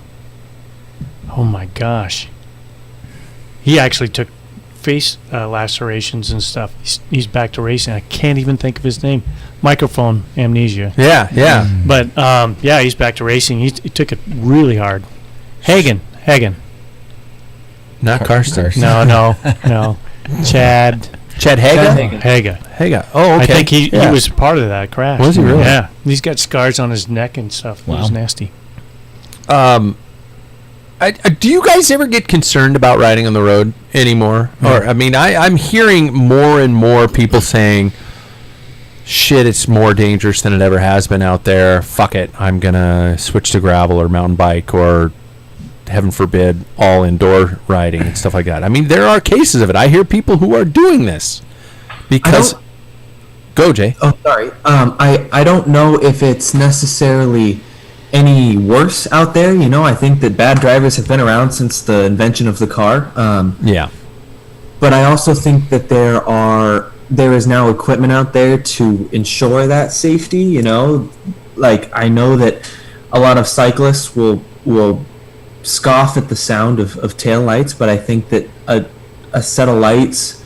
my gosh. He actually took face lacerations and stuff. He's back to racing. I can't even think of his name. Microphone amnesia. Yeah. But, yeah, he's back to racing. He took it really hard. Hagen. Not Karsten. No. Chad Haga. Oh, okay. I think he was part of that crash. Was he really? Yeah. He's got scars on his neck and stuff. Wow. It was nasty. Do you guys ever get concerned about riding on the road anymore? No. Or, I mean, I'm hearing more and more people saying, shit, it's more dangerous than it ever has been out there. Fuck it. I'm going to switch to gravel or mountain bike or, heaven forbid, all indoor riding and stuff like that. I mean, there are cases of it. I hear people who are doing this because... Go, Jay. Oh, sorry. I don't know if it's necessarily any worse out there. You know, I think that bad drivers have been around since the invention of the car. Yeah. But I also think that there is now equipment out there to ensure that safety, you know. Like, I know that a lot of cyclists will scoff at the sound of tail lights, but I think that a set of lights,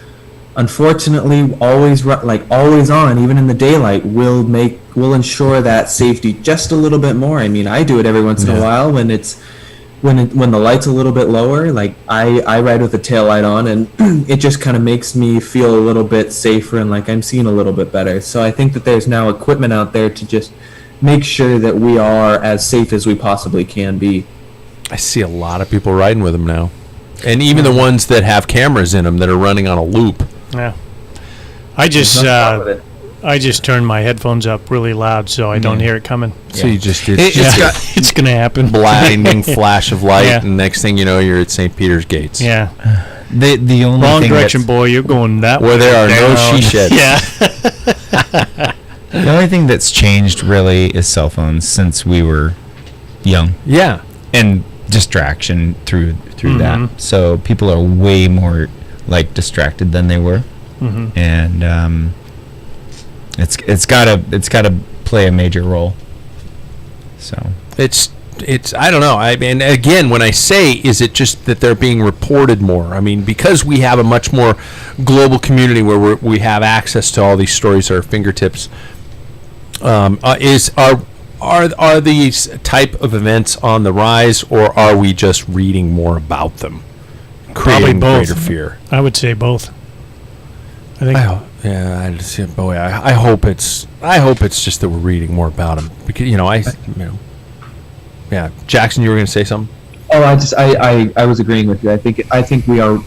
unfortunately, always on, even in the daylight, will ensure that safety just a little bit more. I mean, I do it every once in a while when the light's a little bit lower. Like I ride with the tail light on, and it just kind of makes me feel a little bit safer and like I'm seeing a little bit better. So I think that there's now equipment out there to just make sure that we are as safe as we possibly can be. I see a lot of people riding with them now, and even the ones that have cameras in them that are running on a loop. Yeah, I just turned my headphones up really loud so I don't hear it coming. So you just it's going to happen. Blinding flash of light, and next thing you know, you're at St. Peter's gates. Yeah. The only wrong thing direction, boy. You're going that way. Where there are no she sheds. Yeah. The only thing that's changed really is cell phones since we were young. Yeah. And distraction through that. So people are way more like distracted than they were. And it's gotta play a major role. So it's I don't know. I mean, again, when I say, is it just that they're being reported more? I mean, because we have a much more global community where we have access to all these stories at our fingertips. Are these type of events on the rise, or are we just reading more about them, creating greater fear? I would say both. I think. I hope it's just that we're reading more about them because yeah. Jackson, you were going to say something? Oh, I was agreeing with you. I think we are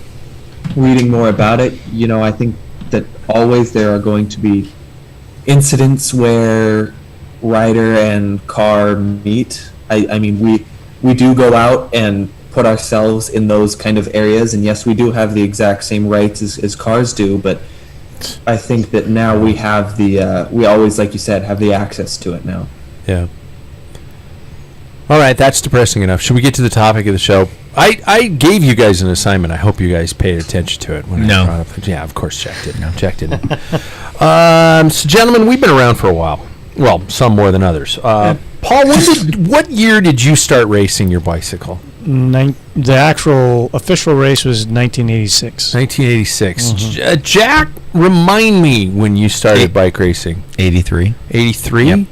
reading more about it. You know, I think that always there are going to be incidents where rider and car meet. I mean, we do go out and put ourselves in those kind of areas, and yes, we do have the exact same rights as cars do, but I think that now we have we always, like you said, have the access to it now. Yeah. All right, that's depressing enough. Should we get to the topic of the show? I gave you guys an assignment. I hope you guys paid attention to it. When I brought up, yeah, of course, Jack didn't. So, gentlemen, we've been around for a while. Well, some more than others. Paul, what year did you start racing your bicycle? The actual official race was 1986. 1986. Jack, remind me when you started bike racing. 83. 83?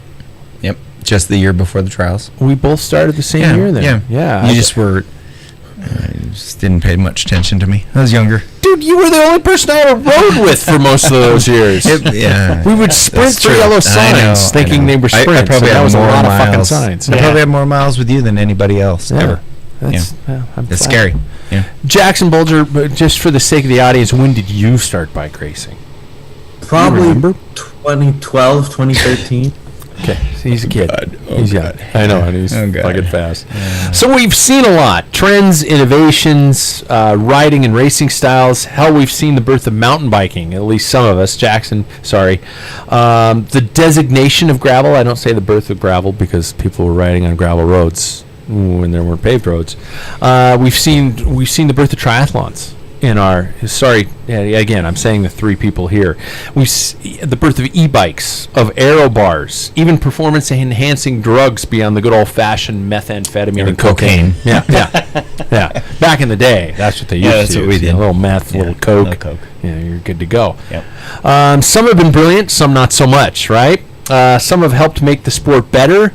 Yep. Just the year before the trials. We both started the same year then. Yeah. You just didn't pay much attention to me. I was younger. Dude, you were the only person I rode with for most of those years. We would sprint through yellow signs thinking they were sprints. I probably that was a lot miles. of fucking signs. I probably have more miles with you than anybody else ever. It's scary. Yeah. Jackson Bulger, just for the sake of the audience, when did you start bike racing? Probably 2012, 2013. Okay, so he's a kid. I know, and he's Oh, God. fucking fast. Yeah. So we've seen a lot. Trends, innovations, riding and racing styles. Hell, we've seen the birth of mountain biking, at least some of us. Jackson, sorry. The designation of gravel. I don't say the birth of gravel because people were riding on gravel roads when there weren't paved roads. We've seen the birth of triathlons. Again, I'm saying the three people here. We see the birth of e-bikes, of aero bars, even performance-enhancing drugs beyond the good old-fashioned methamphetamine and cocaine. Yeah. Back in the day, that's what they used to. That's what we did. A little meth, a little coke. Yeah, you're good to go. Yep. Some have been brilliant, some not so much. Right? Some have helped make the sport better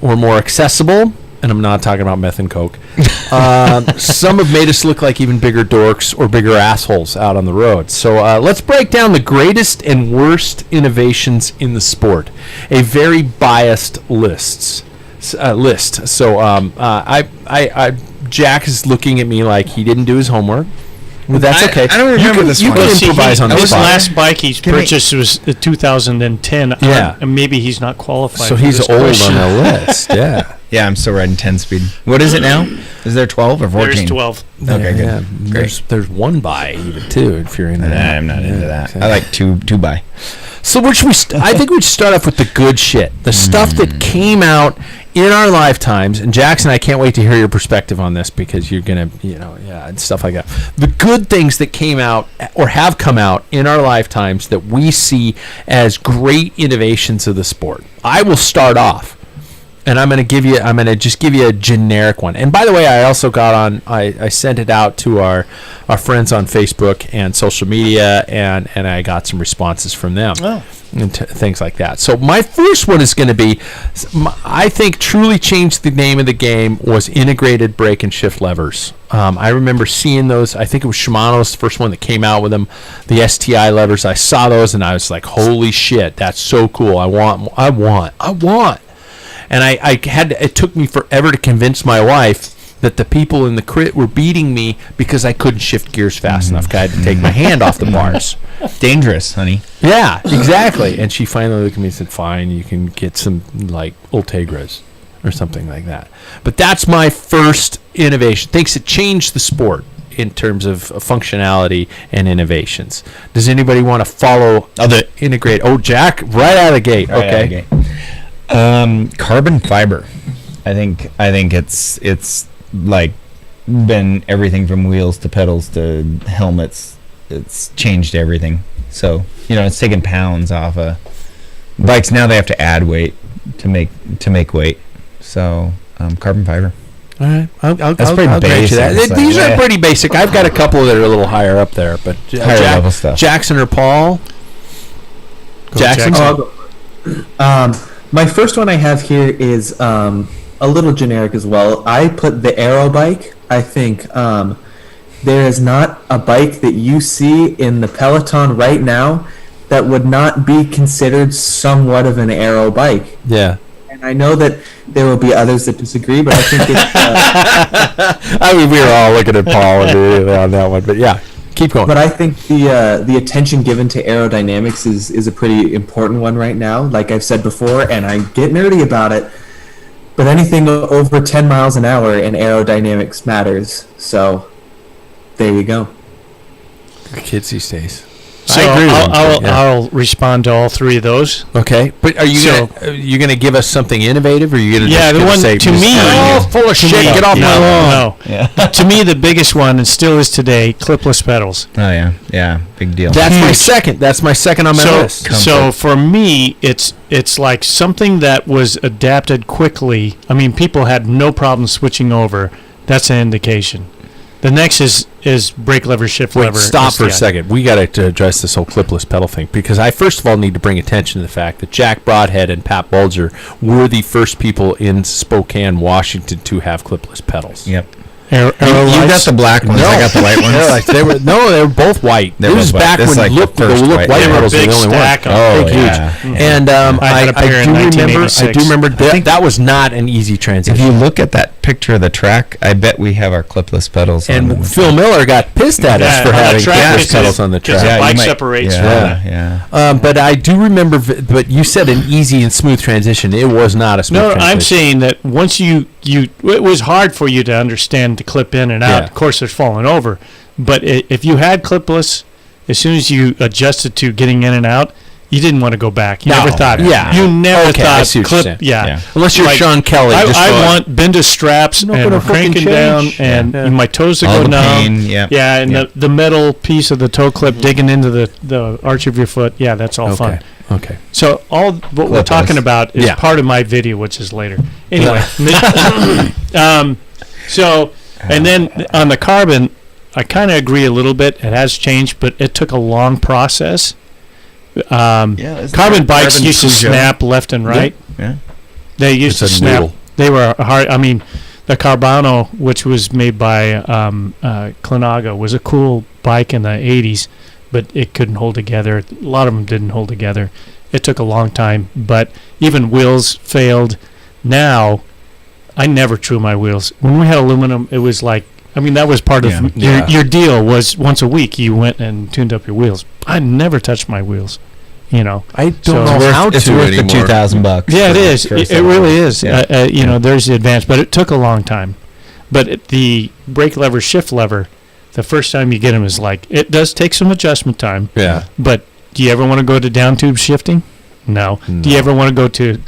or more accessible. And I'm not talking about meth and coke. Some have made us look like even bigger dorks or bigger assholes out on the road. So let's break down the greatest and worst innovations in the sport. A very biased list. So Jack is looking at me like he didn't do his homework. Well, that's okay. I don't remember this one. You can improvise on this His spot. last bike he's purchased was 2010. Yeah. And maybe he's not qualified. So for he's this old question. on the list. Yeah. Yeah, I'm still riding 10 speed. What is it now? Is there 12 or 14? There's 12. Okay, good. Yeah. Great. There's one by even too if you're into that. I'm not into that. exactly. I like two by. So which I think we'd start off with the good shit, the stuff that came out in our lifetimes. And Jackson, I can't wait to hear your perspective on this because you're gonna, and stuff like that. The good things that came out or have come out in our lifetimes that we see as great innovations of the sport. I will start off. And I'm going to just give you a generic one. And by the way, I also got on, I sent it out to our friends on Facebook and social media, and I got some responses from them. Oh. And things like that. So my first one is going to be, I think truly changed the name of the game was integrated brake and shift levers. I remember seeing those. I think it was Shimano's the first one that came out with them, the STI levers. I saw those and I was like, holy shit, that's so cool. I want. And it took me forever to convince my wife that the people in the crit were beating me because I couldn't shift gears fast enough. I had to take my hand off the bars. Dangerous, honey. Yeah, exactly. And she finally looked at me and said, fine, you can get some, like, Ultegras or something like that. But that's my first innovation. Thinks it changed the sport in terms of functionality and innovations. Does anybody want to follow integrate? Oh, Jack, right out of the gate. Okay. Carbon fiber. I think it's like been everything from wheels to pedals to helmets. It's changed everything. So it's taken pounds off of bikes. Now they have to add weight to make weight. So carbon fiber. All right, I'll grant basic. you that. These are pretty basic. I've got a couple that are a little higher up there, but higher level stuff. Jackson or Paul? Jackson. My first one I have here is a little generic as well. I put the aero bike. I think there is not a bike that you see in the peloton right now that would not be considered somewhat of an aero bike. Yeah. And I know that there will be others that disagree, but I think it's... I mean, we were all looking at Paul on that one, but yeah. Keep going. But I think the attention given to aerodynamics is a pretty important one right now. Like I've said before, and I get nerdy about it, but anything over 10 miles an hour in aerodynamics matters. So there you go. Kids these days. So I'll respond to all three of those. Okay, but are you gonna give us something innovative, or are you gonna the one say, to me? Full of shit. Get off my lawn. No. Yeah. To me, the biggest one, and still is today, clipless pedals. Oh yeah, big deal. That's my second. That's my second on my list. So for me, it's like something that was adapted quickly. I mean, people had no problem switching over. That's an indication. The next is brake lever, shift lever. Stop for a second. We got to address this whole clipless pedal thing because I first of all need to bring attention to the fact that Jack Broadhead and Pat Bulger were the first people in Spokane, Washington to have clipless pedals. Yep. Aero You got lights. the black ones. I got the white ones. They were both white. They It were was both back white. This when is like look the first white white. They were models were big the only stack one. on Big, yeah. huge. And I had a pair in do remember. 1986. I do remember think- that was not an easy If transition. you look at that picture of the track, I bet we have our clipless pedals on them. And Phil Miller got pissed at us for on the having track, clipless it's pedals a- on the because track. the you bike might- separates Yeah. But I do remember. But you said an easy and smooth transition. It was not a smooth No, transition. I'm saying that once you it was hard for you to understand the clip in and out. Yeah. Of course, they're falling over. But if you had clipless, as soon as you adjusted to getting in and out, you didn't want to go back. You No. never thought. Yeah. You never Okay, I thought see what you're clip. saying. Yeah. Unless you're Like, Sean Kelly. I just going, want bend of straps Not and gonna we're fucking cranking down, change. and Yeah. my toes are All going the down. pain, yeah. Yeah, and Yeah. the metal piece of the toe clip digging into the arch of your foot. Yeah, that's all fun. Okay. So all what we're Clipless. talking about is Yeah. part of my video, which is later. Anyway, so and then on the carbon, I kind of agree a little bit. It has changed, but it took a long process. Carbon bikes used to snap left and right. Yeah. They used It's to a snap. noodle. They were hard. I mean, the Carbano, which was made by Clinago, was a cool bike in the 80s, but it couldn't hold together. A lot of them didn't hold together. It took a long time, but even wheels failed. Now, I never true my wheels. When we had aluminum, it was like, I mean, that was part of Yeah. your deal was once a week you went and tuned up your wheels. I never touched my wheels, you know. I don't So- know how It's to worth anymore. the $2,000. Yeah, it is. for a It set of really wheels. is. Yeah. You know, there's the advance, but it took a long time. But the brake lever, shift lever, the first time you get them is like, it does take some adjustment time. Yeah. But do you ever want to go to down tube shifting? No. Do you No. ever want to go to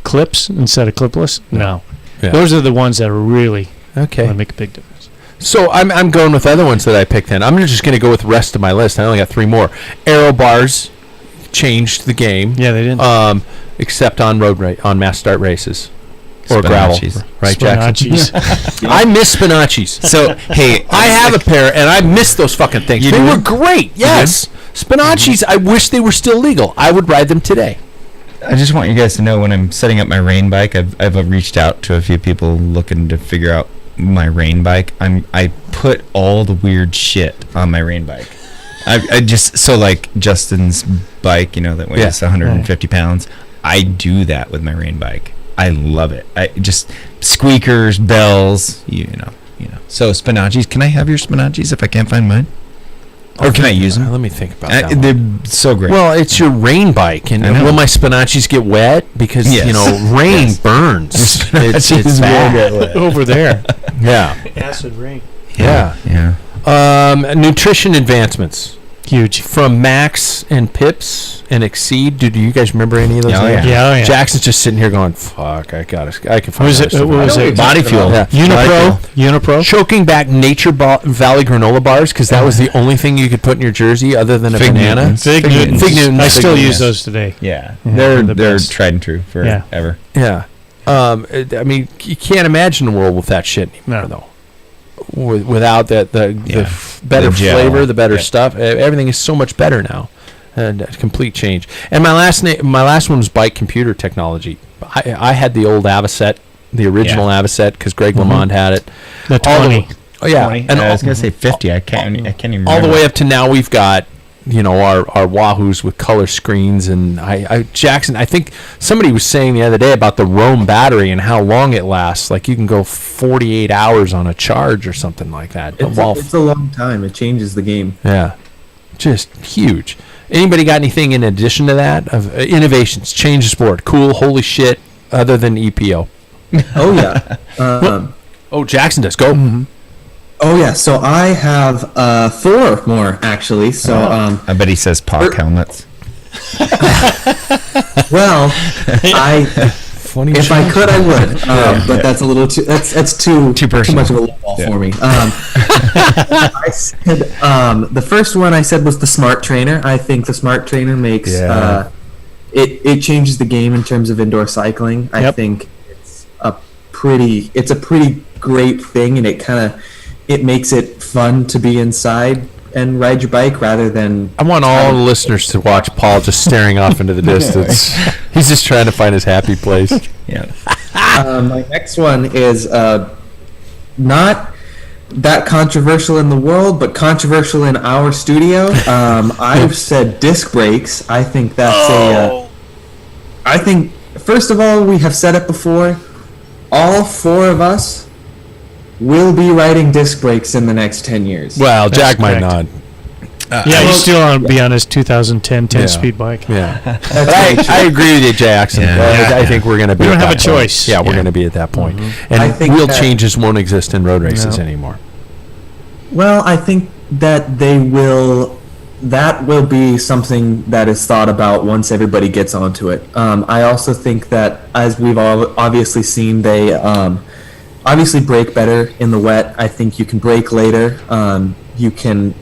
clips instead of clipless? No. Yeah. Those are the ones that are really Okay. going to make a big difference. So I'm going with other ones that I picked then. I'm just going to go with the rest of my list. I only got 3 more. Aero bars changed the game. Yeah, they didn't. Except on on mass start races or gravel, Spinachis. right, Jackson? Spinachis. I miss Spinachis. So, hey, I have a pair, and I miss those fucking things. You They do? were great. Yes, Spinachis. I wish they were still legal. I would ride them today. I just want you guys to know when I'm setting up my rain bike, I've reached out to a few people looking to figure out my rain bike. I put all the weird shit on my rain bike. I just so like Justin's bike, you know, that weighs 150 pounds. I do that with my rain bike. I love it. I just squeakers, bells, you know. So Spinachis, can I have your Spinachis if I can't find mine? Or can I use them? Let me think about that. one. They're so great. Well, it's your rain bike, and I know. will my Spinachis get wet? Because Yes. you know, rain Yes. burns. it's Spinachis will bad. get wet. Over there. Yeah, Acid rain. yeah. Yeah. Nutrition advancements Huge. from Max and Pips and Exceed. Do you guys remember any of those? Oh, names? yeah. Oh, yeah. Jackson's just sitting here going, "Fuck, I can find Was other it- stuff." what was I know it? what Body you're fuel. talking Yeah. Unipro? Choking back Nature Valley granola bars because that was the only thing you could put in your jersey other than a Fig banana. Newtons. Fig Fig Newtons. Fig Newtons. I Fig still Newtons. use those today. Yeah. Yeah, They're the best. tried and true forever. Yeah. I mean, you can't imagine a world with that shit anymore, No. though. Without the Yeah. better The gel. flavor, the better Yeah. stuff. Everything is so much better now, and a complete change. And my last one was bike computer technology. I had the old Avocet, the original Avocet, because Greg LeMond had it. The All the 20. Oh yeah, 20? and I was gonna say 50. I can't even remember. all the way up to now we've got our Wahoos with color screens, and Jackson, I think somebody was saying the other day about the Roam battery and how long it lasts. Like you can go 48 hours on a charge or something like that. It's a long time. It changes the game. Yeah, just huge. Anybody got anything in addition to that of innovations, change the sport, cool, holy shit, other than EPO? Oh yeah. Oh, Jackson does go. Oh yeah. So I have 4 more actually. So I bet he says POC helmets. well, Funny. if I could, I would. But that's a little too. That's too personal. much of a low ball Yeah. for me. I said the first one I said was the Smart Trainer. I think the Smart Trainer makes it changes the game in terms of indoor cycling. I Yep. think it's a pretty great thing, and it makes it fun to be inside and ride your bike rather than. I want all the listeners to watch Paul just staring off into the distance. He's just trying to find his happy place. Yeah. My next one is not that controversial in the world, but controversial in our studio. I've said disc brakes. I think that's I think, first of all, we have said it before. All four of us will be riding disc brakes in the next 10 years. Well, Jack might not. He's still on be on his 2010 10-speed bike. Yeah, I agree with you, Jackson. I think we're going to be. We don't have a point. choice. Yeah, we're going to be at that point. And I think wheel that- changes won't exist in road races anymore. Well, I think that they will. That will be something that is thought about once everybody gets onto it. I also think that, as we've all obviously seen, they obviously brake better in the wet. I think you can brake later. You can.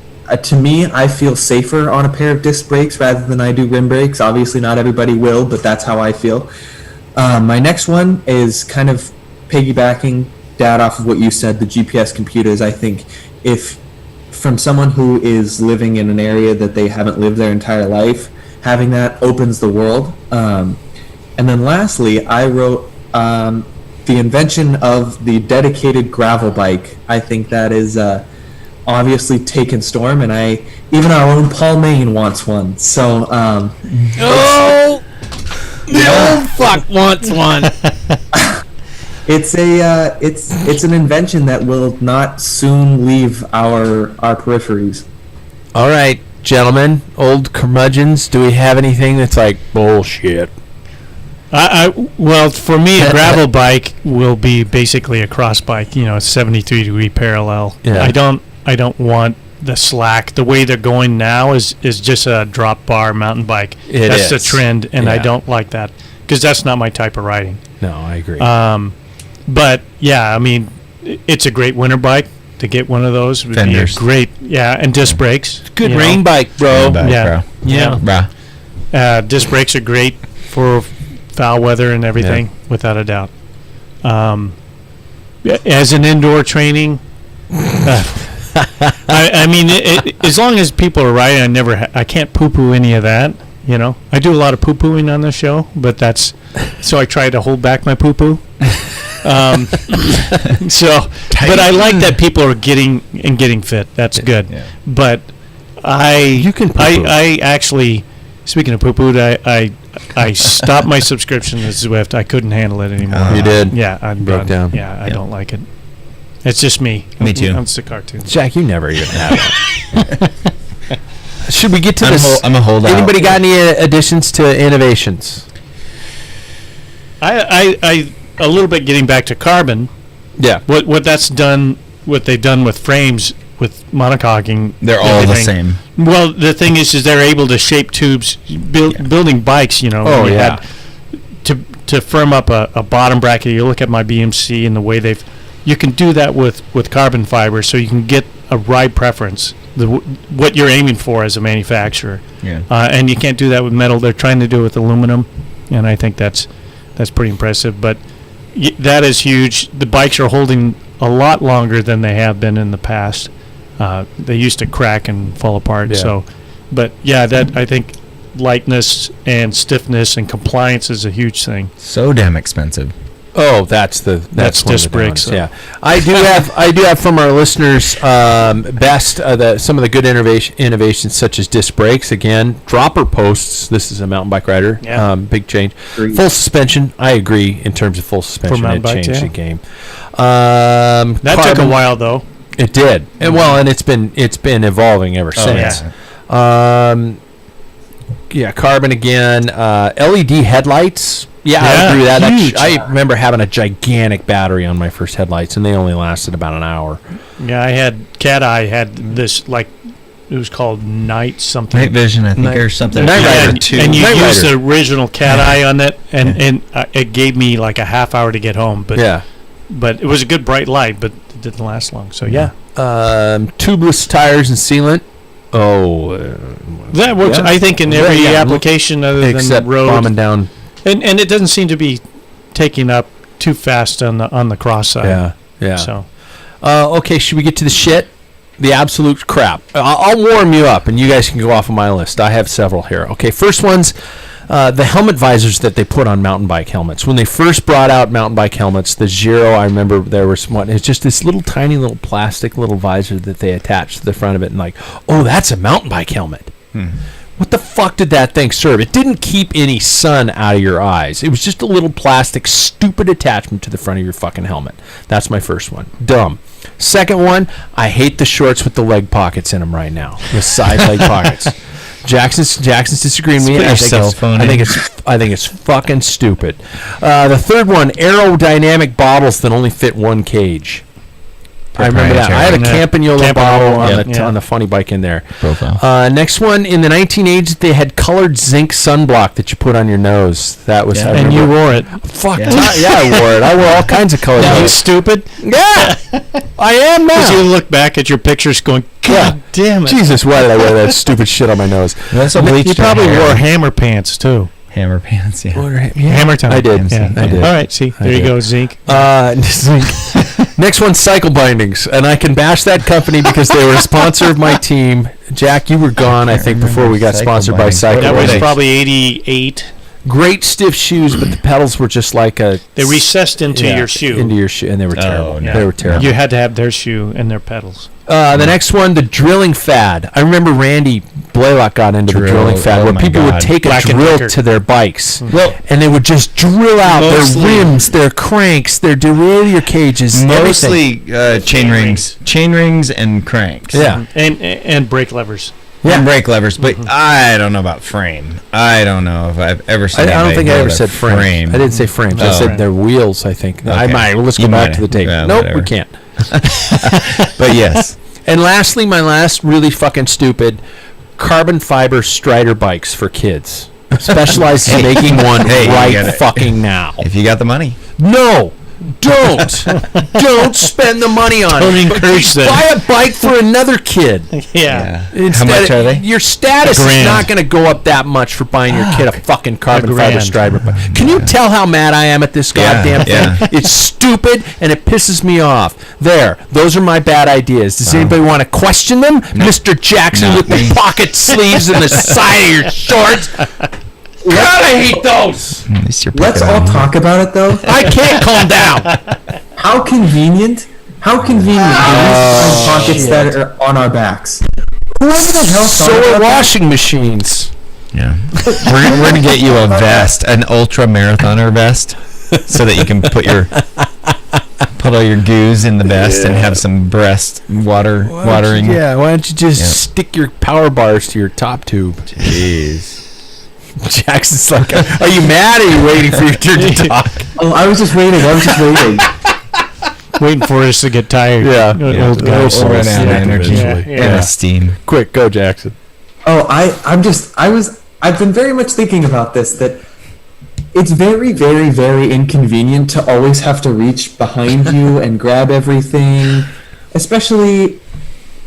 To me, I feel safer on a pair of disc brakes rather than I do rim brakes. Obviously, not everybody will, but that's how I feel. My next one is kind of piggybacking, Dad, off of what you said, the GPS computers. I think if from someone who is living in an area that they haven't lived their entire life, having that opens the world. And then lastly, I wrote the invention of the dedicated gravel bike. I think that is obviously taken storm, and even our own Paul Main wants one. So The old fuck wants one. it's an invention that will not soon leave our peripheries. All right, gentlemen, old curmudgeons, do we have anything that's like bullshit? Well, for me, a gravel bike will be basically a cross bike. A 73-degree parallel. Yeah. I don't want the slack. The way they're going now is just a drop bar mountain bike. That's the trend, and I don't like that because that's not my type of riding. No, I agree. But yeah, I mean, it's a great winter bike. To get one of those would Fenders. be a great, and disc brakes. Good rain bike, bro. Disc brakes are great for foul weather and everything, without a doubt. As an indoor training, I mean, as long as people are riding, I can't poo-poo any of that. I do a lot of poo-pooing on the show, but so I try to hold back my poo-poo. But I like that people are getting fit. That's good. Yeah. But I actually, speaking of poo-poo, I stopped my subscription to Zwift. I couldn't handle it anymore. You did? Yeah, I broke down. Yeah, I don't like it. It's just me. Me too. It's a cartoon. Jack, you never even had it. Should we get to this? I'm a holdout. Anybody got any additions to innovations? I a little bit getting back to carbon. Yeah. What they've done with frames with monocoquing. They're all the same. Well, the thing is they're able to shape tubes, building bikes. To firm up a bottom bracket. You look at my BMC and the way you can do that with carbon fiber, so you can get a ride preference, what you're aiming for as a manufacturer. Yeah. And you can't do that with metal. They're trying to do it with aluminum, and I think that's pretty impressive. But that is huge. The bikes are holding a lot longer than they have been in the past. They used to crack and fall apart. Yeah. So, but yeah, that I think lightness and stiffness and compliance is a huge thing. So damn expensive. Oh, that's one disc of the brakes. Yeah, I do have from our listeners some of the good innovations such as disc brakes. Again, dropper posts. This is a mountain bike rider. Yeah. Big change. Full suspension. I agree in terms of full suspension. mountain It bikes, changed yeah. the game. That took a while though. It did, and it's been evolving ever since. Carbon again. LED headlights. Yeah, I agree with that. Huge. I remember having a gigantic battery on my first headlights, and they only lasted about an hour. Yeah, I had Cat Eye had this it was called Night something. Night Vision, I think, or something. Night Rider and, 2. And you Night used Rider. the original Cat Eye on that, and it gave me like a half hour to get home. But but it was a good bright light, but it didn't last long. So yeah. Tubeless tires and sealant. That works. I think in every application other except than road. bombing down. And it doesn't seem to be taking up too fast on the cross side. Yeah. So, okay, should we get to the shit? The absolute crap. I'll warm you up, and you guys can go off of my list. I have several here. Okay, first one's The helmet visors that they put on mountain bike helmets. When they first brought out mountain bike helmets, the Giro, I remember there was one. It's just this little tiny little plastic little visor that they attached to the front of it, and like, oh, that's a mountain bike helmet. What the fuck did that thing serve? It didn't keep any sun out of your eyes. It was just a little plastic, stupid attachment to the front of your fucking helmet. That's my first one. Dumb. Second one, I hate the shorts with the leg pockets in them right now. The side leg pockets. Jackson's disagreeing with me. I think it's fucking stupid. The third one, aerodynamic bottles that only fit one cage. I remember that. I had a Campagnola bottle on the funny bike in there. Profile. Next one, in the 1980s, they had colored zinc sunblock that you put on your nose. That was and you wore it. Fuck yeah, I wore it. I wore all kinds of colors. Now you stupid? Yeah, I am now. Because you look back at your pictures going, God damn it. Jesus, why did I wear that stupid shit on my nose? You probably wore hammer pants, too. Hammer pants, yeah. Hammer time. I did. Yeah. I did. All right, see, there you go, zinc. Zinc. Next one, Cycle Bindings, and I can bash that company because they were a sponsor of my team. Jack, you were gone, I think, before we got sponsored by Cycle Bindings. That was probably 88. Great stiff shoes, but the pedals were just like a... They recessed into your shoe. Into your shoe, and they were terrible. No. They were terrible. You had to have their shoe and their pedals. The next one, the drilling fad. I remember Randy Blaylock got into the drilling fad, where people would take a drill to their bikes, and they would just drill out their rims, their cranks, their derailleur cages, mostly chain rings, and cranks. Yeah, and brake levers. Yeah, and brake levers, but I don't know about frame. I don't know if I've ever said. I don't think I ever said frame. I didn't say frames. I said their wheels. I think. Okay. I might. Let's go back to the tape. Nope, whatever. We can't. But yes. And lastly, my last really fucking stupid carbon fiber Strider bikes for kids. Specialized in making one fucking now. If you got the money. No. Don't spend the money on it. Encourage them. Buy a bike for another kid. Yeah. How much are they? Your status is not going to go up that much for buying your kid a fucking carbon fiber Strider bike. Can you tell how mad I am at this goddamn thing? It's stupid and it pisses me off. Those are my bad ideas. Does anybody want to question them? No. Mr. Jackson with the pocket sleeves and the side of your shorts. God, I hate those. Let's all talk about it, though. I can't calm down. How convenient. How convenient are pockets that are on our backs. Whoever the hell so are washing machines. Yeah. We're going to get you a vest, an ultra marathoner vest, so that you can put all your goos in the vest and have some breast watering. Yeah, why don't you just stick your power bars to your top tube? Jeez. Jackson's like, are you mad or are you waiting for your turn to talk? Oh, I was just waiting. Waiting for us to get tired. Yeah. Old guys. We'll run out of energy and steam. Quick, go, Jackson. Oh, I've been very much thinking about this, that it's very, very, very inconvenient to always have to reach behind you and grab everything. Especially,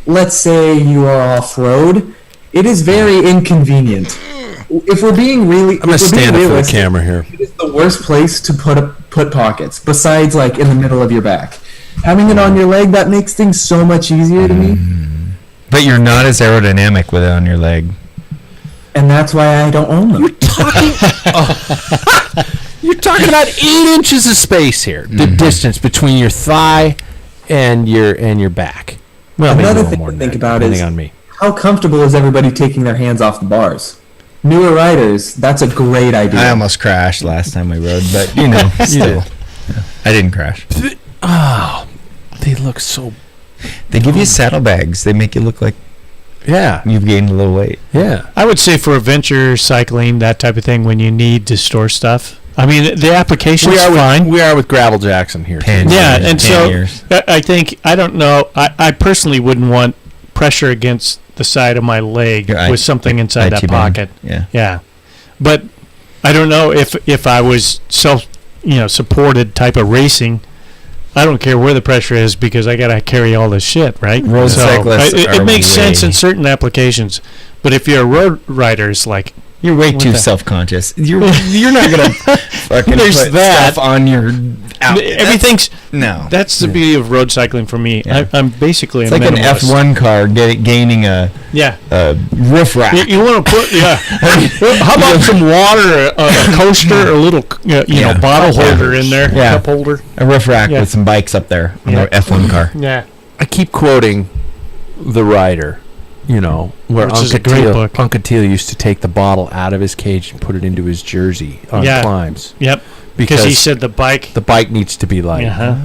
let's say you are off-road. It is very inconvenient. If we're being really, I'm gonna stand up for the camera here. It is the worst place to put pockets, besides like in the middle of your back. Having it on your leg, that makes things so much easier to me. But you're not as aerodynamic with it on your leg. And that's why I don't own them. You're talking about 8 inches of space here. The distance between your thigh and your back. Well, another thing to think about is how comfortable is everybody taking their hands off the bars? Newer riders, that's a great idea. I almost crashed last time we rode, but still. Yeah. I didn't crash. Oh, they look so... They give you saddlebags. They make you look like you've gained a little weight. Yeah. I would say for adventure cycling, that type of thing, when you need to store stuff. I mean, the application is fine. We are with Gravel Jackson here. I think, I don't know, I personally wouldn't want pressure against the side of my leg with something inside that pocket. Yeah. But I don't know if I was supported type of racing, I don't care where the pressure is because I got to carry all this shit, right? Road cyclists it makes sense in certain applications. But if you're a road rider, it's like, You're way too that? self-conscious. You're not gonna fucking There's put that. stuff on your outfit. Everything's No. That's the beauty of road cycling for me. Yeah. I'm basically It's a like an minimalist. F1 car gaining a roof rack. You want to put how about some water, a coaster, a little bottle holder in there, cup holder. A roof rack Yeah. with some bikes up there on Yeah. the F1 car. Yeah, I keep quoting The Rider, where Which is a great book. Uncle Teal used to take the bottle out of his cage and put it into his jersey on climbs. Yep. Because he said the bike needs to be light. Uh-huh.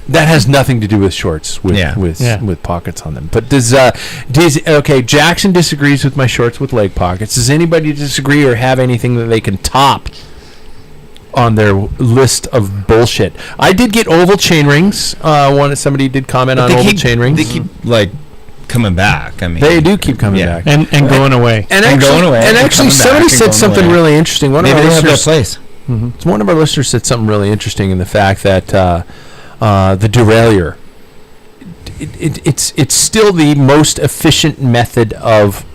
That has nothing to do with shorts with pockets on them. But does Jackson disagrees with my shorts with leg pockets. Does anybody disagree or have anything that they can top on their list of bullshit? I did get oval chain rings. Somebody did comment on oval chain rings. They keep coming back. I mean, they do keep coming back and going away. and going away. And actually, somebody said something really interesting. Maybe they have their place. Mm-hmm. One of our listeners said something really interesting in the fact that the derailleur, it's still the most efficient method of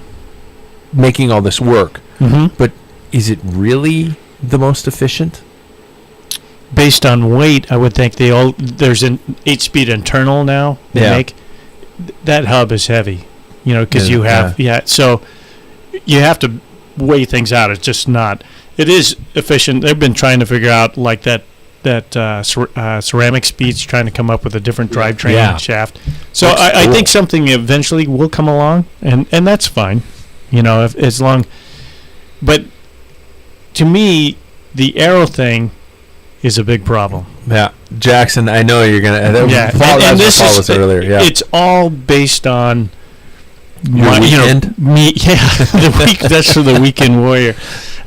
making all this work. Mm-hmm. But is it really the most efficient? Based on weight, I would think there's an 8-speed internal now they make. That hub is heavy, because you have so you have to weigh things out. It's just not. It is efficient. They've been trying to figure out like that ceramic speeds, trying to come up with a different drivetrain shaft. So I think something eventually will come along, and that's fine, as long. But to me, the aero thing is a big problem. Yeah, Jackson, I know you're gonna. Paul, and this Paul is was earlier. Yeah, it's all based on your weekend. Me, the week. That's for the weekend warrior.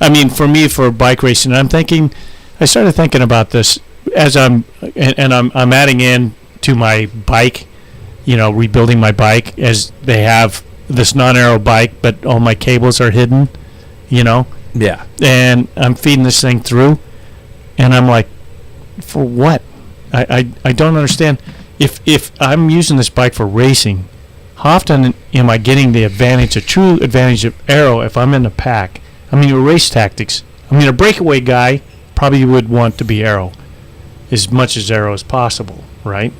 I mean, for me, for bike racing, I started thinking about this as I'm adding in to my bike, rebuilding my bike as they have this non-aero bike, but all my cables are hidden, Yeah. And I'm feeding this thing through, and I'm like, for what? I don't understand. If I'm using this bike for racing, how often am I getting the true advantage of aero if I'm in the pack? Your race tactics. A breakaway guy probably would want to be aero, as much as aero as possible, right?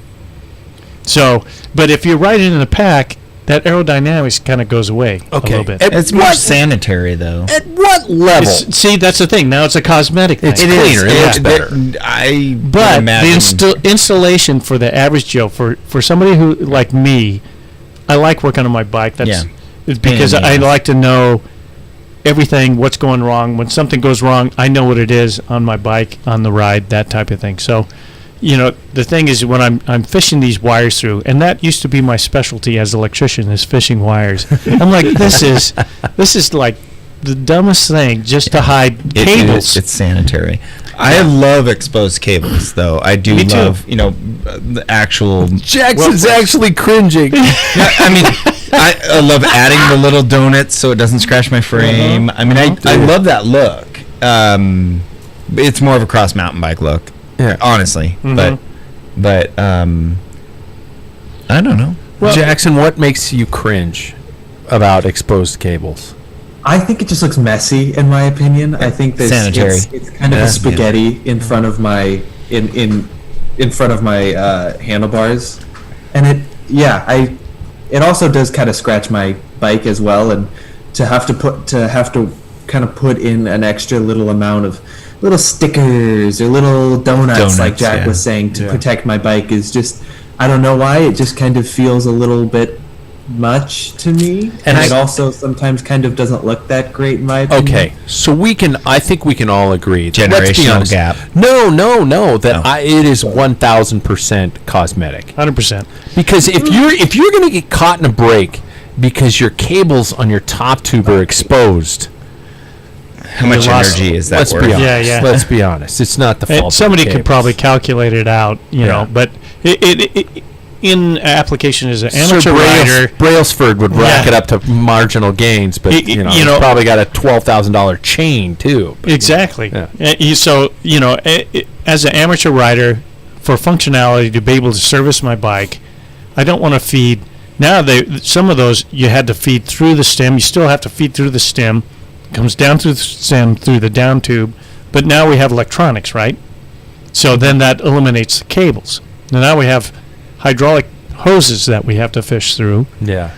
So, but if you're riding in the pack, that aerodynamics kind of goes away a little bit. It's more sanitary, though. At what level? See, that's the thing. Now it's a cosmetic thing. It's cleaner. It looks better. But the installation for the average Joe, for somebody who like me, I like working on my bike. That's because I like to know everything, what's going wrong. When something goes wrong, I know what it is on my bike, on the ride, that type of thing. So, the thing is when I'm fishing these wires through, and that used to be my specialty as an electrician, is fishing wires. I'm like, this is like the dumbest thing, just to hide cables. It's sanitary. I love exposed cables, though. I do love, the actual. Jackson's actually cringing. I love adding the little donuts so it doesn't scratch my frame. I love that look. It's more of a cross mountain bike look, honestly. Mm-hmm. But I don't know. Well, Jackson, what makes you cringe about exposed cables? I think it just looks messy, in my opinion. I think that it's kind of a spaghetti in front of my in front of my handlebars, and it also does kind of scratch my bike as well, and to have to kind of put in an extra little amount of little stickers or little donuts like Jack was saying to protect my bike is just, I don't know why, it just kind of feels a little bit much to me, and it also sometimes kind of doesn't look that great in my opinion. Okay, so I think we can all agree. Generational gap. No. It is 1,000% cosmetic. 100%. Because if you're going to get caught in a break because your cables on your top tube are exposed, how much energy is that worth? Let's be honest. It's not the fault. Somebody could probably calculate it out, but it in application as an amateur rider, Brailsford would rack it up to marginal gains, but he's probably got a $12,000 chain too. Exactly. So as an amateur rider, for functionality to be able to service my bike, I don't want to feed. Now some of those you had to feed through the stem. You still have to feed through the stem, comes down through the stem through the down tube, but now we have electronics, right? So then that eliminates the cables. Now we have hydraulic hoses that we have to fish through. Yeah.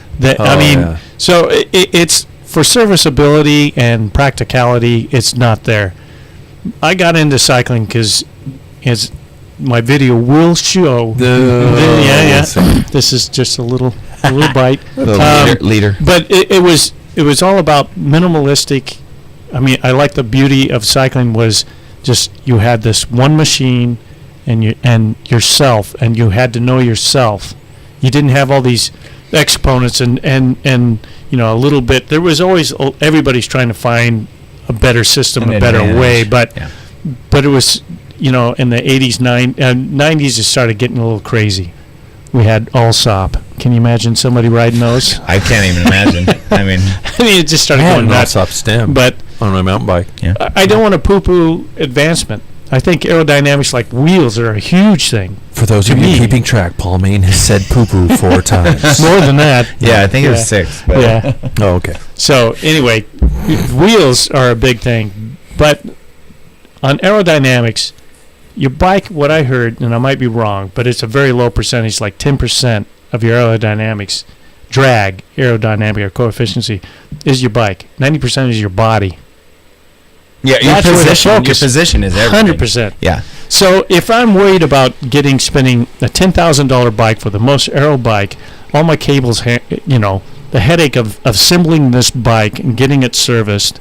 So it's for serviceability and practicality, it's not there. I got into cycling because, as my video will show, this is just a little bite. Leader. But it was all about minimalistic. I mean, I like the beauty of cycling was just you had this one machine and yourself, and you had to know yourself. You didn't have all these exponents and a little bit. There was always everybody's trying to find a better system, a better way, but it was in the 80s, 90s it started getting a little crazy. We had Allsop. Can you imagine somebody riding those? I can't even imagine. I mean, it just started going nuts. Allsop stem, but on my mountain bike. Yeah. I don't want to poo-poo advancement. I think aerodynamics like wheels are a huge thing. For those of you keeping track, Paul Main has said poo-poo 4 times. More than that. Yeah, I think it was 6. But yeah. Oh, okay. So anyway, wheels are a big thing. But on aerodynamics, your bike, what I heard, and I might be wrong, but it's a very low percentage, like 10% of your aerodynamics, drag, aerodynamic or coefficient, is your bike. 90% is your body. Yeah, your position is everything. 100%. Yeah. So if I'm worried about spending a $10,000 bike for the most aero bike, all my cables, the headache of assembling this bike and getting it serviced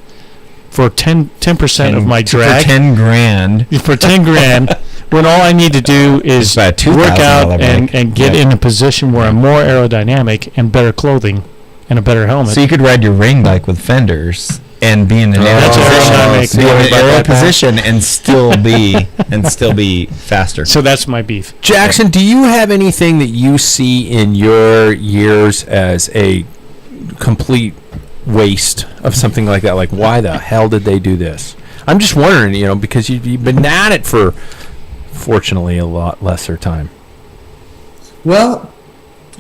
for 10% of my drag. For 10 grand. For 10 grand, when all I need to do is work out and get in a position where I'm more aerodynamic and better clothing and a better helmet. So you could ride your ring bike with fenders and be in an aero position and still be faster. So that's my beef. Jackson, do you have anything that you see in your years as a complete waste of something like that? Like, why the hell did they do this? I'm just wondering, because you've been at it for, fortunately, a lot lesser time. Well,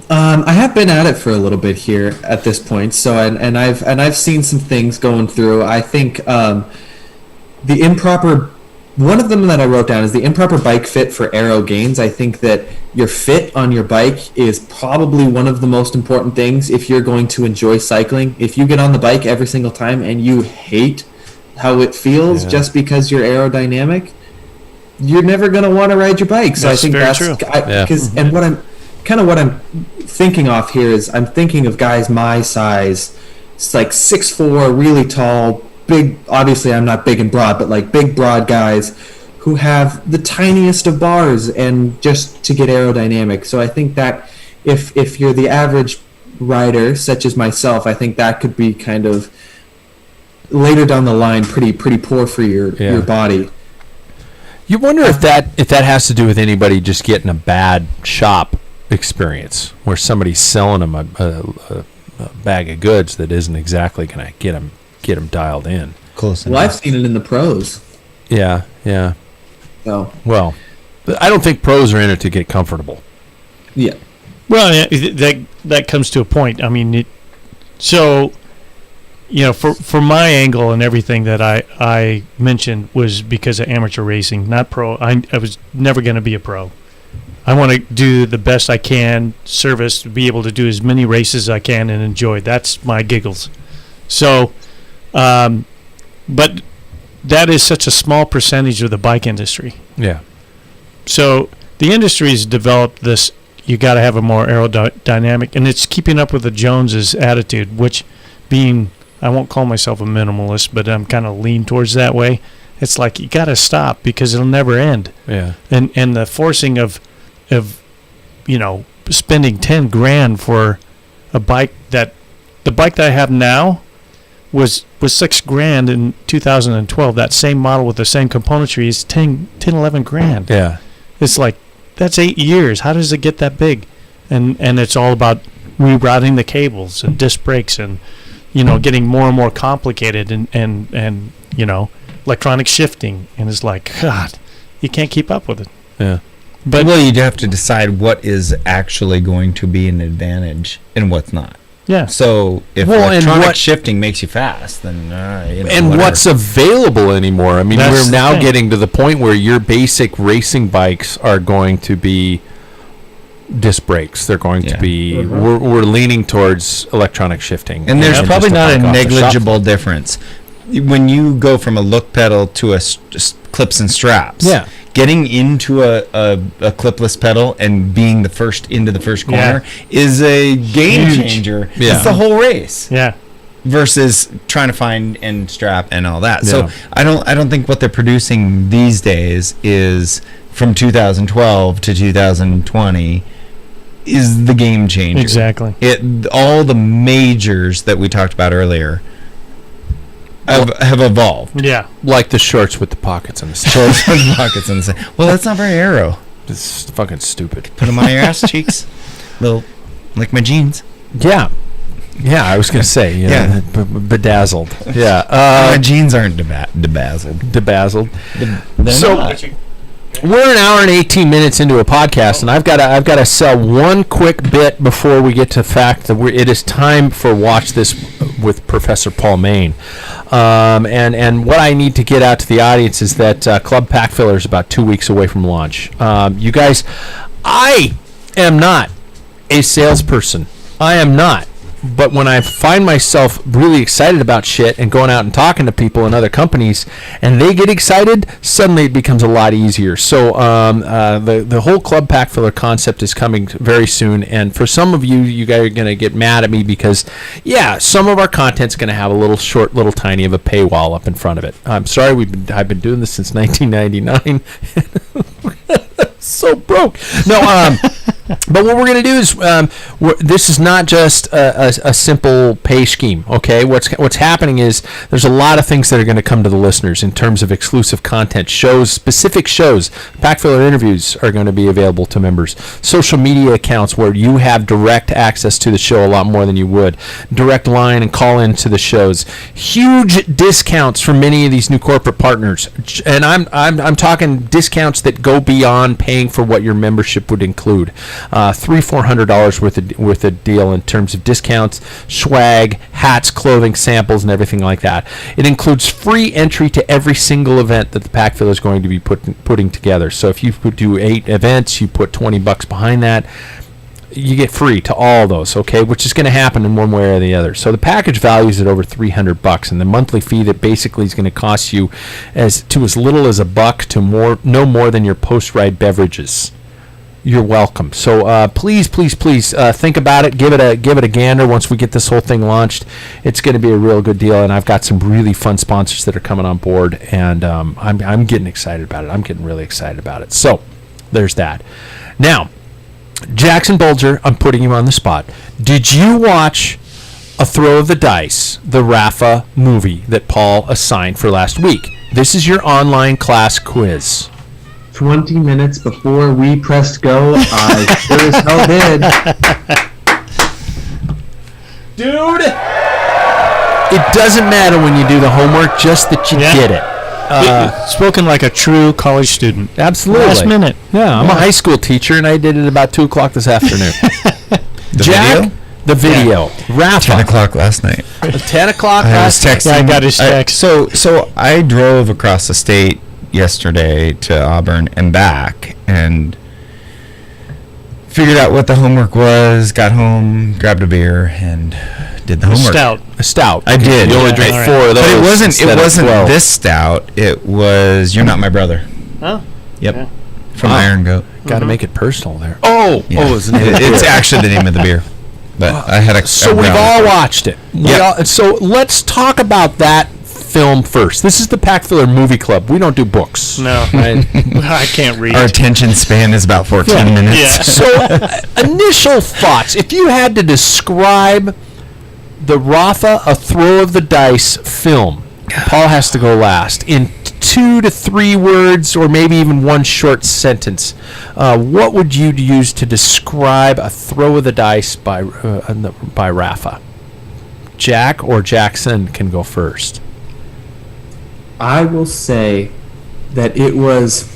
I have been at it for a little bit here at this point. So, and I've seen some things going through. I think the improper. One of them that I wrote down is the improper bike fit for aero gains. I think that your fit on your bike is probably one of the most important things if you're going to enjoy cycling. If you get on the bike every single time and you hate how it feels just because you're aerodynamic, you're never going to want to ride your bike. So that's I think very that's true. And what I'm thinking of here is I'm thinking of guys my size. It's like 6'4", really tall, big. Obviously, I'm not big and broad, but like big, broad guys who have the tiniest of bars and just to get aerodynamic. So I think that if you're the average rider, such as myself, I think that could be kind of later down the line pretty poor for your body. You wonder if that has to do with anybody just getting a bad shop experience where somebody's selling them a bag of goods that isn't exactly going to get them dialed in. Close enough. Well, I've seen it in the pros. Yeah. So. Well, I don't think pros are in it to get comfortable. Yeah. Well, that comes to a point. I mean, for my angle and everything that I mentioned was because of amateur racing, not pro. I was never going to be a pro. I want to do the best I can, service, be able to do as many races as I can and enjoy. That's my giggles. So, but that is such a small percentage of the bike industry. Yeah. So the industry has developed this, you got to have a more aerodynamic, and it's keeping up with the Joneses attitude, which being, I won't call myself a minimalist, but I'm kind of lean towards that way. It's like you got to stop because it'll never end. Yeah. And the forcing of spending 10 grand for a bike that the bike that I have now was 6 grand in 2012. That same model with the same componentry is 11 grand. Yeah. It's like, that's 8 years. How does it get that big? And it's all about rerouting the cables and disc brakes and, getting more and more complicated and electronic shifting. And it's like, God, you can't keep up with it. Yeah. But you'd have to decide what is actually going to be an advantage and what's not. Yeah. So if electronic shifting makes you fast, then what's available anymore? I mean, we're now getting to the point where your basic racing bikes are going to be disc brakes. They're going to be. We're leaning towards electronic shifting, and there's probably not a negligible difference when you go from a look pedal to a clips and straps. Yeah. Getting into a clipless pedal and being the first into the first corner is a game changer. Yeah. It's the whole race. Yeah. Versus trying to find and strap and all that. Yeah. So I don't think what they're producing these days is from 2012 to 2020 is the game changer. Exactly. All the majors that we talked about earlier have evolved. Yeah. Like the shorts with the pockets in the side. Shorts with the pockets in the side. Well, that's not very aero. It's fucking stupid. Put them on your ass cheeks. Like my jeans. Yeah. Yeah, I was going to say. Bedazzled. Yeah. My jeans aren't debazzled. Debazzled. They're not. We're an hour and 18 minutes into a podcast, and I've got to sell one quick bit before we get to the fact that it is time for Watch This with Professor Paul Main. And what I need to get out to the audience is that Club Packfiller is about 2 weeks away from launch. You guys, I am not a salesperson. I am not. But when I find myself really excited about shit and going out and talking to people in other companies and they get excited, suddenly it becomes a lot easier. So the whole Club Packfiller concept is coming very soon. And for some of you guys are going to get mad at me because, some of our content's going to have a little short, little tiny of a paywall up in front of it. I'm sorry, I've been doing this since 1999. So broke. No, but what we're going to do is this is not just a simple pay scheme, okay? What's happening is there's a lot of things that are going to come to the listeners in terms of exclusive content, specific shows. Packfiller interviews are going to be available to members. Social media accounts where you have direct access to the show a lot more than you would. Direct line and call in to the shows. Huge discounts for many of these new corporate partners. And I'm talking discounts that go beyond paying for what your membership would include. $300-400 worth of deal in terms of discounts, swag, hats, clothing, samples, and everything like that. It includes free entry to every single event that the Packfiller is going to be putting together. So if you do 8 events, you put $20 behind that, you get free to all those, okay, which is going to happen in one way or the other. So the package value is at over $300, and the monthly fee that basically is going to cost you as little as $1 to no more than your post-ride beverages. You're welcome. So please think about it. Give it a gander. Once we get this whole thing launched, it's going to be a real good deal. And I've got some really fun sponsors that are coming on board, and I'm getting excited about it. I'm getting really excited about it. So there's that. Now, Jackson Bulger, I'm putting you on the spot. Did you watch A Throw of the Dice, the Rafa movie that Paul assigned for last week? This is your online class quiz. 20 minutes before we pressed go, I sure as hell did. Dude! It doesn't matter when you do the homework, just that you did it. Spoken like a true college student. Absolutely. Last minute. Yeah, I'm a high school teacher, and I did it about 2 o'clock this afternoon. Video? The video. Rafa. 10 o'clock last night. 10 o'clock last night. Yeah, I got his text. So I drove across the state yesterday to Auburn and back and figured out what the homework was, got home, grabbed a beer, and did the homework. A stout. I did. You only drink 4 of those. But it wasn't this stout. It was You're Not My Brother. Oh. Yep. Yeah. From Iron Goat. Got to make it personal there. Oh, it's actually the name of the beer. But I had So we've all watched it. So let's talk about that film first. This is the Packfiller Movie Club. We don't do books. No. Right? I can't read. Our attention span is about 14 minutes. Yeah. So initial thoughts. If you had to describe the Rafa A Throw of the Dice film, Paul has to go last, in 2 to 3 words or maybe even one short sentence, what would you use to describe A Throw of the Dice by Rafa? Jack or Jackson can go first. I will say that it was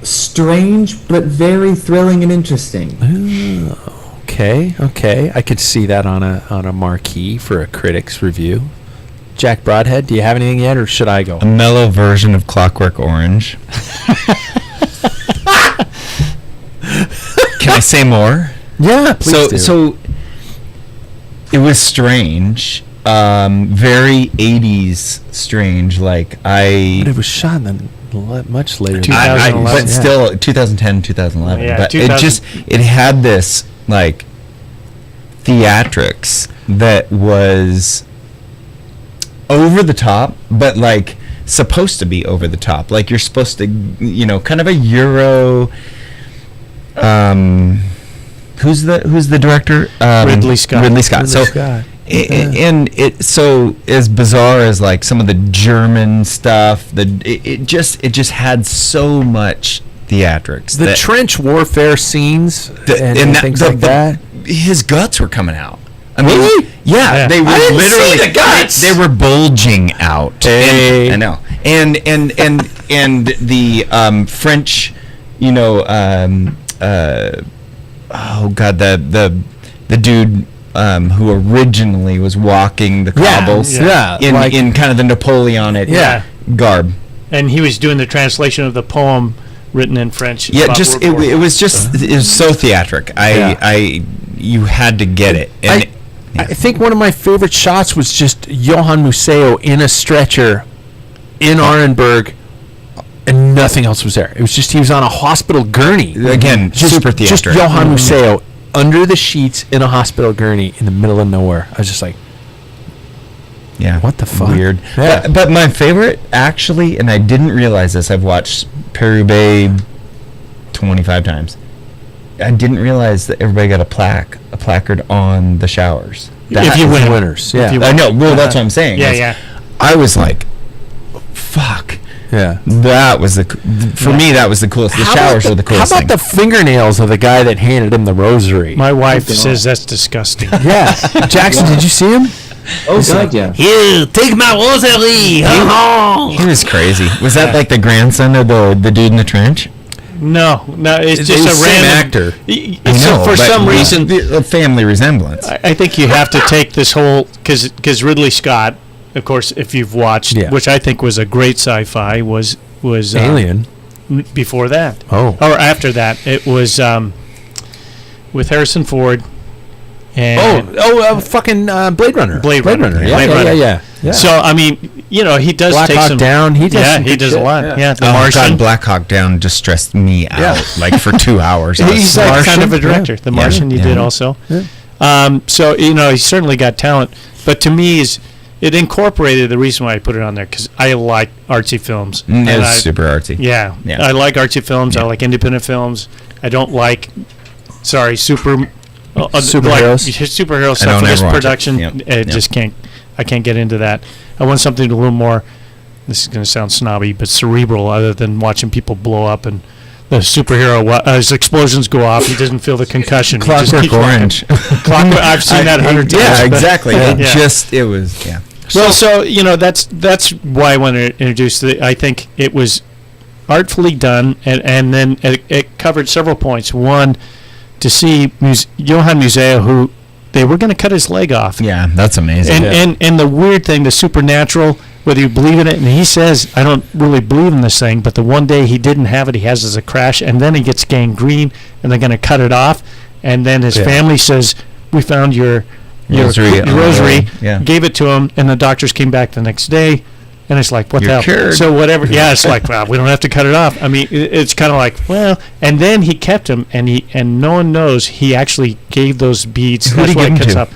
strange but very thrilling and interesting. Okay. Okay. I could see that on a marquee for a critic's review. Jack Broadhead, do you have anything yet, or should I go? A mellow version of Clockwork Orange. Can I say more? Yeah, please do. So it was strange. Very 80s strange. Like But it was shot in much later. 2011. but still 2010, 2011. Yeah, but 2000. it had this like theatrics that was over the top, but like supposed to be over the top. Like you're supposed to, kind of a Euro. Who's the director? Ridley Scott. Ridley Scott. And it so as bizarre as like some of the German stuff, it just had so much theatrics. The trench warfare scenes and things like that. His guts were coming out. I mean, Really? yeah, they were I didn't literally see the guts. They were bulging out. Hey. I know. And the French, oh god, the dude who originally was walking the cobbles in kind of the Napoleonic garb. And he was doing the translation of the poem written in French. Yeah, about just World War it was so theatric. You had to get it. And I think one of my favorite shots was just Johann Museo in a stretcher in Arenberg, and nothing else was there. It was just he was on a hospital gurney. Again, super theatric. Just Johann Museo under the sheets in a hospital gurney in the middle of nowhere. I was just like, yeah, what the fuck? Weird. Yeah. But my favorite, actually, and I didn't realize this, I've watched Paris-Roubaix 25 times. I didn't realize that everybody got a placard on the showers. If you is win. winners, yeah. If you I know. Well, that's what I'm saying. Yeah. I was like, fuck. Yeah. That was for me, that was the coolest. The showers were the coolest How about the fingernails of the guy that handed him the rosary? My wife says that's disgusting. Yeah. Jackson, did you see him? Oh, God, yeah. Here, take my rosary. He was crazy. Was that like the grandson of the dude in the trench? No, it's It's just the a same random actor. So for some reason, the family resemblance. I think you have to take this whole because Ridley Scott, of course, if you've watched, which I think was a great sci-fi, was Alien. Before that, or after that, it was with Harrison Ford. And fucking Blade Runner. Blade Runner. Yeah. So I mean, he does Black take Hawk some Down. He does. he does a lot. Yeah, The Oh Martian. God, Black Hawk Down just stressed me out like for 2 hours. He's that Martian. kind of a director. Yeah. The Martian he did also. Yeah. So he's certainly got talent, but to me it incorporated the reason why I put it on there because I like artsy films. It was super artsy. Yeah, I like artsy films. Yeah. I like independent films. I don't like, superheroes. Superhero stuff for this production. Just can't. I can't get into that. I want something a little more. This is going to sound snobby, but cerebral. Other than watching people blow up and the superhero as explosions go off, he doesn't feel the concussion. Clockwork Orange. I've seen that 100 times. Yeah, exactly. Yeah. It was. Well, so that's why I want to introduce. I think it was artfully done, and then it covered several points. One, to see Johann Museo, who they were going to cut his leg off. Yeah, that's amazing. And the weird thing, the supernatural, whether you believe in it, and he says, I don't really believe in this thing, but the one day he didn't have it, he has as a crash, and then he gets gangrene, and they're going to cut it off, and then his family says, we found your rosary, gave it to him, and the doctors came back the next day, and it's like, what the hell? Cured. So whatever, it's like, well, we don't have to cut it off. I mean, it's kind of like, well, and then he kept him, and no one knows he actually gave those beads. Who did he give them cuts to? up.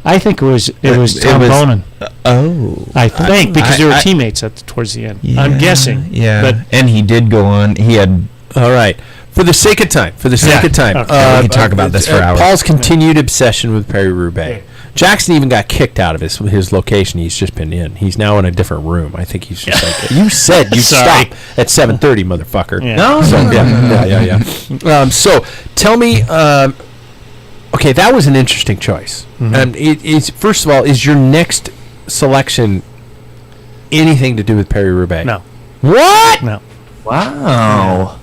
I think it was Tom Bonin. I think because they were teammates towards the end. I'm guessing. Yeah, but and he did go on. He had. All right. For the sake of time, okay. We can talk about this for hours. Paul's continued obsession with Paris-Roubaix. Jackson even got kicked out of his location he's just been in. He's now in a different room. I think he's just like, you said you'd stop at 7:30, motherfucker. Yeah. No. So, yeah. So tell me, okay, that was an interesting choice. Mm-hmm. First of all, is your next selection anything to do with Paris-Roubaix? No. What? No. Wow.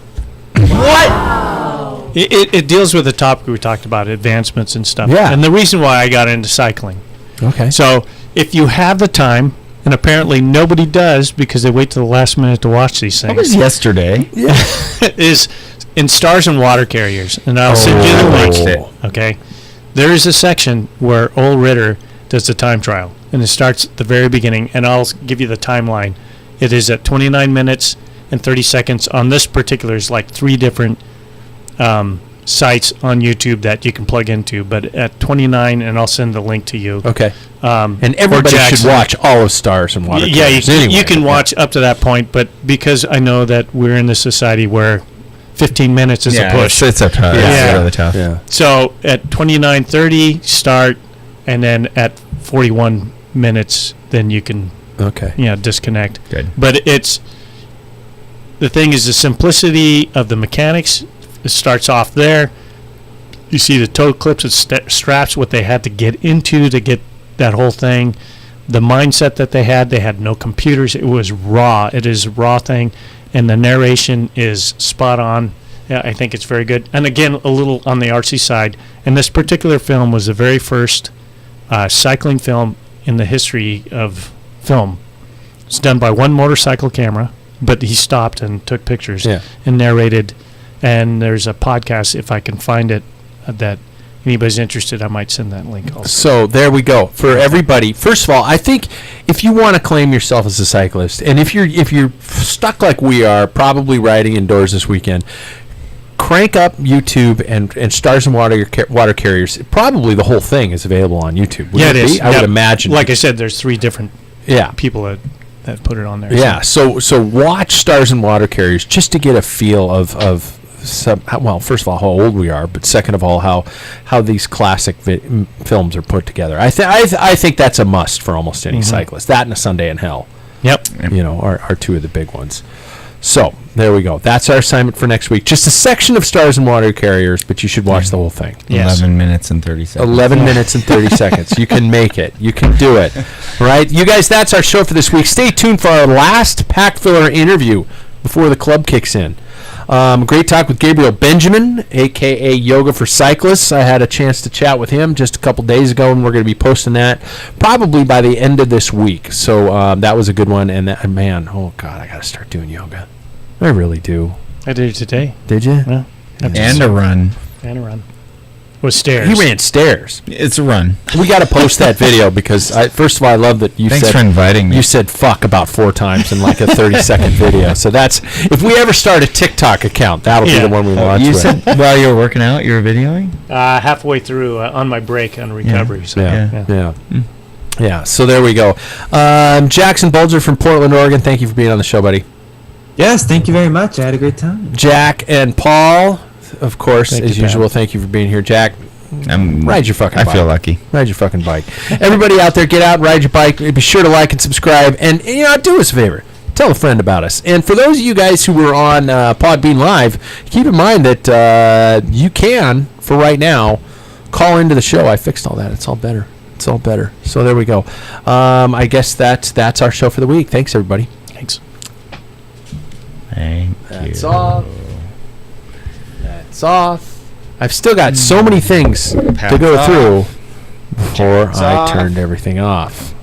What? It deals with the topic we talked about, advancements and stuff. Yeah. And the reason why I got into cycling. Okay. So if you have the time, and apparently nobody does because they wait till the last minute to watch these That things, was yesterday. is in Stars and Water Carriers. And I'll send you the watched link. it. Okay. There is a section where Ole Ritter does the time trial. And it starts at the very beginning. And I'll give you the timeline. It is at 29 minutes and 30 seconds. On this particular, is like 3 different sites on YouTube that you can plug into. But at 29, and I'll send the link to you. Okay. And And everybody should watch all of Stars and Water Yeah, Carriers you can watch up to that point. But because I know that we're in a society where 15 minutes is a push. It's a tough. Yeah. It's really tough. Yeah. So at 29:30 start, and then at 41 minutes, then you can Okay. disconnect. Good. But the thing is the simplicity of the mechanics. It starts off there. You see the toe clips and straps, what they had to get into to get that whole thing. The mindset that they had no computers. It was raw. It is a raw thing. And the narration is spot on. Yeah, I think it's very good. And again, a little on the artsy side. And this particular film was the very first cycling film in the history of film. It's done by one motorcycle camera, but he stopped and took pictures and narrated. And there's a podcast, if I can find it, that anybody's interested, I might send that link also. So there we go. For everybody, first of all, I think if you want to claim yourself as a cyclist, and if you're stuck like we are, probably riding indoors this weekend, crank up YouTube and Stars and Water Carriers. Probably the whole thing is available on YouTube. Yeah, it is. I would imagine. Like I said, there's 3 different people that put it on there. Yeah. So watch Stars and Water Carriers just to get a feel of well, first of all, how old we are, but second of all, how these classic films are put together. I think that's a must for almost any cyclist. That and A Sunday in Hell. Yep. Are 2 of the big ones. So there we go. That's our assignment for next week. Just a section of Stars and Water Carriers, but you should watch the whole thing. Yes. 11 minutes and 30 seconds. 11 minutes and 30 seconds. You can make it. You can do it. All right, you guys, that's our show for this week. Stay tuned for our last Packfiller interview before the club kicks in. Great talk with Gabriel Benjamin, a.k.a. Yoga for Cyclists. I had a chance to chat with him just a couple days ago, and we're going to be posting that probably by the end of this week. So that was a good one. And man, oh, God, I got to start doing yoga. I really do. I did it today. Did you? Yeah. And a run. And a run. With stairs. He ran stairs. It's a run. We got to post that video because, first of all, I love that you Thanks for inviting me. You said fuck about 4 times in like a 30-second video. So that's, if we ever start a TikTok account, that'll be the one we launch You with. said while you were working out, you were videoing? Halfway through on my break on recovery. Yeah. So there we go. Jackson Bulger from Portland, Oregon. Thank you for being on the show, buddy. Yes, thank you very much. I had a great time. Jack and Paul, of course, as usual. Thank you for being here, Jack. Ride your fucking bike. I feel lucky. Ride your fucking bike. Everybody out there, get out, ride your bike. Be sure to like and subscribe. And do us a favor. Tell a friend about us. And for those of you guys who were on Podbean Live, keep in mind that you can, for right now, call into the show. I fixed all that. It's all better. So there we go. I guess that's our show for the week. Thanks, everybody. Thanks. That's off. That's off. I've still got so many things to go through before I turned everything off.